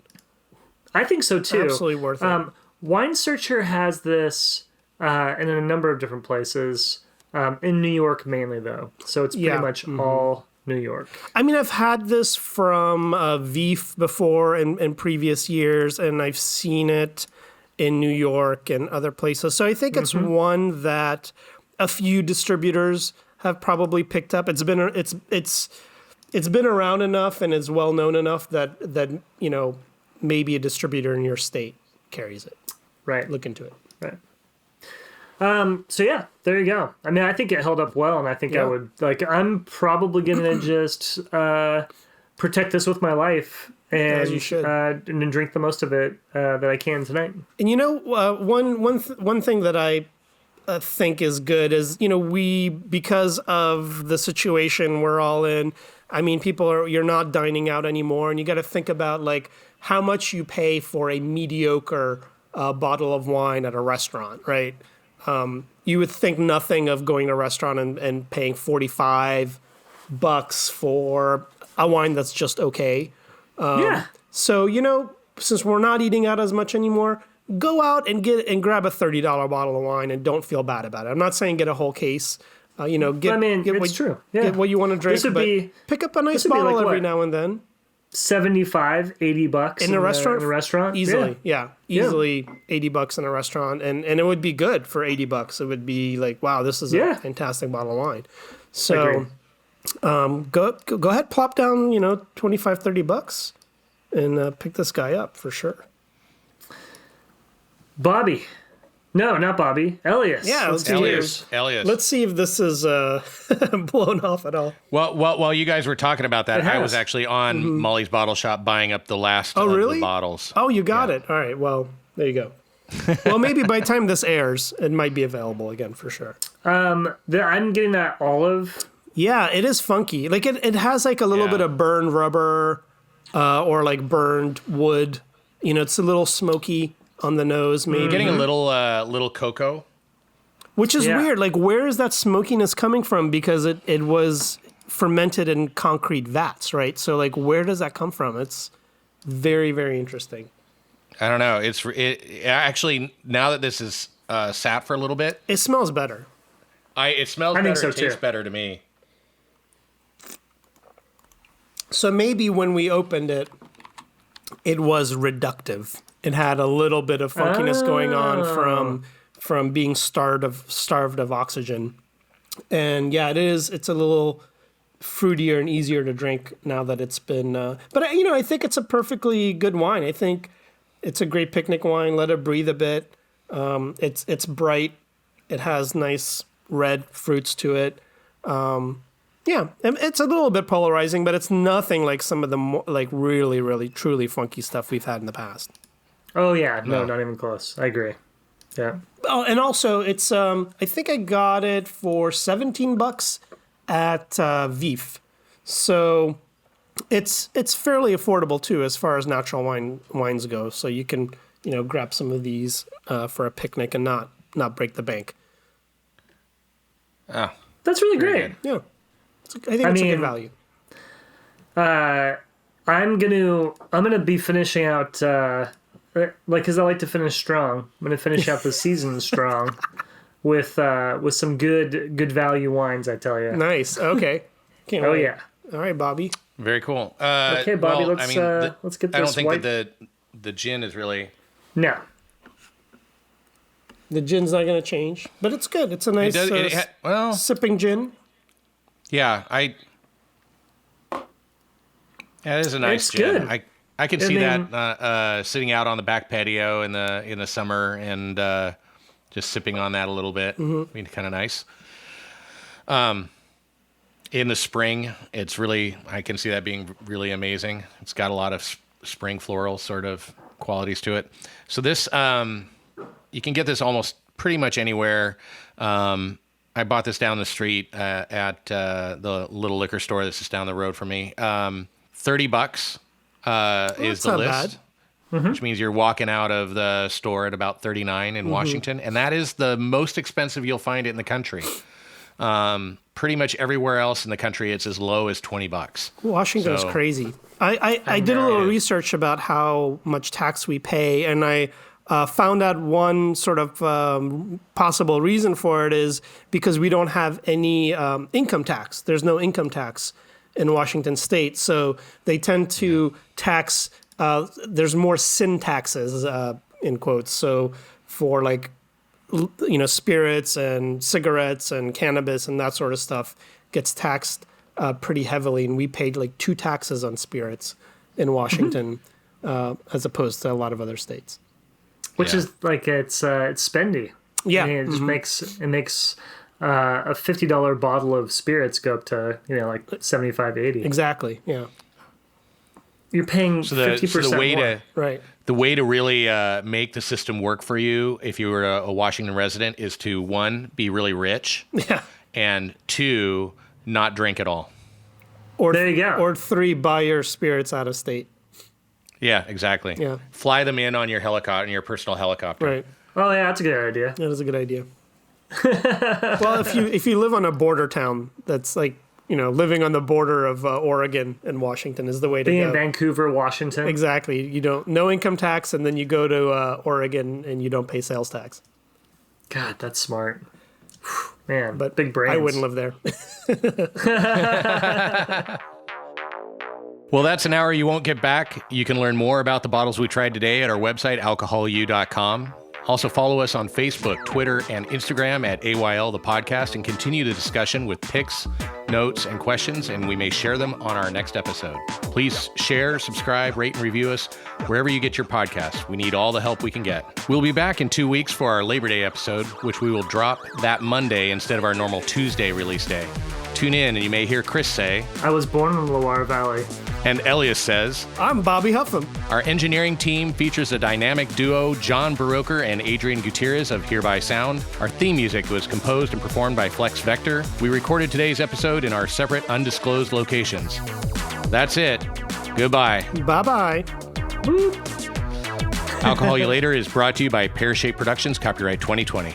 [SPEAKER 4] I think so too.
[SPEAKER 3] Absolutely worth it.
[SPEAKER 4] Wine Searcher has this in a number of different places. In New York mainly, though. So it's pretty much all New York.
[SPEAKER 3] I mean, I've had this from Veef before in previous years, and I've seen it in New York and other places. So I think it's one that a few distributors have probably picked up. It's been around enough and is well known enough that you know, maybe a distributor in your state carries it.
[SPEAKER 4] Right.
[SPEAKER 3] Look into it.
[SPEAKER 4] Right. So yeah, there you go. I mean, I think it held up well, and I think I would I'm probably gonna just protect this with my life and
[SPEAKER 3] As you should.
[SPEAKER 4] And drink the most of it that I can tonight.
[SPEAKER 3] And you know, one thing that I think is good is, you know, because of the situation we're all in. I mean, you're not dining out anymore, and you got to think about like how much you pay for a mediocre bottle of wine at a restaurant, right? you would think nothing of going to a restaurant and paying $45 for a wine that's just okay. So, since we're not eating out as much anymore, go out and grab a $30 bottle of wine and don't feel bad about it. I'm not saying get a whole case.
[SPEAKER 4] It's true. Yeah.
[SPEAKER 3] Get what you want to drink, pick up a nice bottle every now and then.
[SPEAKER 4] $75-$80
[SPEAKER 3] in a restaurant?
[SPEAKER 4] In a restaurant?
[SPEAKER 3] Easily, yeah. Easily $80 in a restaurant. And it would be good for $80. It would be like, wow, this is a fantastic bottle of wine. So go ahead, plop down, $25-$30 and pick this guy up for sure.
[SPEAKER 4] Bobby. No, not Bobby. Elyas.
[SPEAKER 3] Yeah,
[SPEAKER 2] Elyas.
[SPEAKER 3] Let's see if this is blown off at all.
[SPEAKER 2] Well, while you guys were talking about that, I was actually on Molly's Bottle Shop buying up the last of the bottles.
[SPEAKER 3] Oh, you got it. All right. Well, there you go. Well, maybe by the time this airs, it might be available again for sure.
[SPEAKER 4] I'm getting that olive.
[SPEAKER 3] Yeah, it is funky. Like it has like a little bit of burned rubber or like burned wood. It's a little smoky on the nose, maybe.
[SPEAKER 2] Getting a little cocoa.
[SPEAKER 3] Which is weird. Like, where is that smokiness coming from? Because it was fermented in concrete vats, right? So, like, where does that come from? It's very, very interesting.
[SPEAKER 2] I don't know. It actually, now that this is sat for a little bit,
[SPEAKER 3] it smells better.
[SPEAKER 2] It smells better. It tastes better to me.
[SPEAKER 3] So maybe when we opened it, it was reductive. It had a little bit of funkiness going on from being starved of oxygen. And yeah, it's a little fruitier and easier to drink now that it's been but I think it's a perfectly good wine. I think it's a great picnic wine. Let it breathe a bit. It's bright. It has nice red fruits to it. Yeah, it's a little bit polarizing, but it's nothing like some of the like really, really, truly funky stuff we've had in the past.
[SPEAKER 4] Oh yeah, no, not even close. I agree. Yeah.
[SPEAKER 3] Oh, and also it's I think I got it for $17 at Vif, so it's fairly affordable too as far as natural wines go. So you can grab some of these for a picnic and not break the bank.
[SPEAKER 2] Oh,
[SPEAKER 4] that's really great.
[SPEAKER 3] Yeah. I think it's a good value.
[SPEAKER 4] I'm gonna be finishing out because I like to finish strong. I'm gonna finish out the season strong with some good value wines. I tell you.
[SPEAKER 3] Nice. Okay. Can't wait.
[SPEAKER 4] Yeah.
[SPEAKER 3] All right, Bobby.
[SPEAKER 2] Very cool.
[SPEAKER 4] Okay, Bobby. Let's get this.
[SPEAKER 2] I don't think that the gin is really.
[SPEAKER 4] No.
[SPEAKER 3] The gin's not going to change, but it's good. It's a nice sipping gin.
[SPEAKER 2] Yeah, it is a nice gin.
[SPEAKER 4] Good.
[SPEAKER 2] I can see that sitting out on the back patio in the summer and just sipping on that a little bit. I mean, kind of nice. In the spring, I can see that being really amazing. It's got a lot of spring floral sort of qualities to it. So this, you can get this almost pretty much anywhere. I bought this down the street at the little liquor store that's just down the road from me. $30 is the list, which means you're walking out of the store at about $39 in Washington, and that is the most expensive you'll find it in the country. Pretty much everywhere else in the country, it's as low as $20.
[SPEAKER 3] Washington is crazy. I did a little research about how much tax we pay, and I found out one sort of possible reason for it is because we don't have any income tax. There's no income tax in Washington state. So they tend to tax, there's more sin taxes, in quotes. So for like, spirits and cigarettes and cannabis and that sort of stuff gets taxed pretty heavily. And we paid like 2 taxes on spirits in Washington as opposed to a lot of other states.
[SPEAKER 4] Which is like it's spendy.
[SPEAKER 3] Yeah,
[SPEAKER 4] I mean, it just makes a $50 bottle of spirits go up to like 75, 80.
[SPEAKER 3] Exactly. Yeah.
[SPEAKER 4] You're paying 50% more.
[SPEAKER 3] Right.
[SPEAKER 2] The way to really make the system work for you, if you were a Washington resident, is to 1, be really rich, and 2, not drink at all.
[SPEAKER 3] Or
[SPEAKER 4] there you go.
[SPEAKER 3] Or 3, buy your spirits out of state.
[SPEAKER 2] Yeah, exactly.
[SPEAKER 3] Yeah.
[SPEAKER 2] Fly them in on your helicopter, on your personal helicopter.
[SPEAKER 3] Right.
[SPEAKER 4] Oh yeah, that's a good idea.
[SPEAKER 3] That is a good idea. Well, if you live on a border town, that's like, living on the border of Oregon and Washington is the way to
[SPEAKER 4] Being
[SPEAKER 3] go.
[SPEAKER 4] in Vancouver, Washington.
[SPEAKER 3] Exactly. You don't no income tax, and then you go to Oregon and you don't pay sales tax.
[SPEAKER 4] God, that's smart. Man,
[SPEAKER 3] But
[SPEAKER 4] big brains.
[SPEAKER 3] I wouldn't live there.
[SPEAKER 2] Well, that's an hour you won't get back. You can learn more about the bottles we tried today at our website, alcoholu.com. Also follow us on Facebook, Twitter, and Instagram at AYL the podcast, and continue the discussion with pics, notes, and questions, and we may share them on our next episode. Please share, subscribe, rate, and review us wherever you get your podcasts. We need all the help we can get. We'll be back in 2 weeks for our Labor Day episode, which we will drop that Monday instead of our normal Tuesday release day. Tune in and you may hear Chris say,
[SPEAKER 4] I was born in the Loire Valley.
[SPEAKER 2] and Elyas says,
[SPEAKER 3] I'm Bobby Hougham.
[SPEAKER 2] our engineering team features a dynamic duo, John Baroker and Adrian Gutierrez of Hereby Sound. Our theme music was composed and performed by Flex Vector. We recorded today's episode in our separate undisclosed locations. That's it. Goodbye.
[SPEAKER 3] Bye-bye.
[SPEAKER 2] Alcohol You Later is brought to you by Pear Shape Productions, copyright 2020.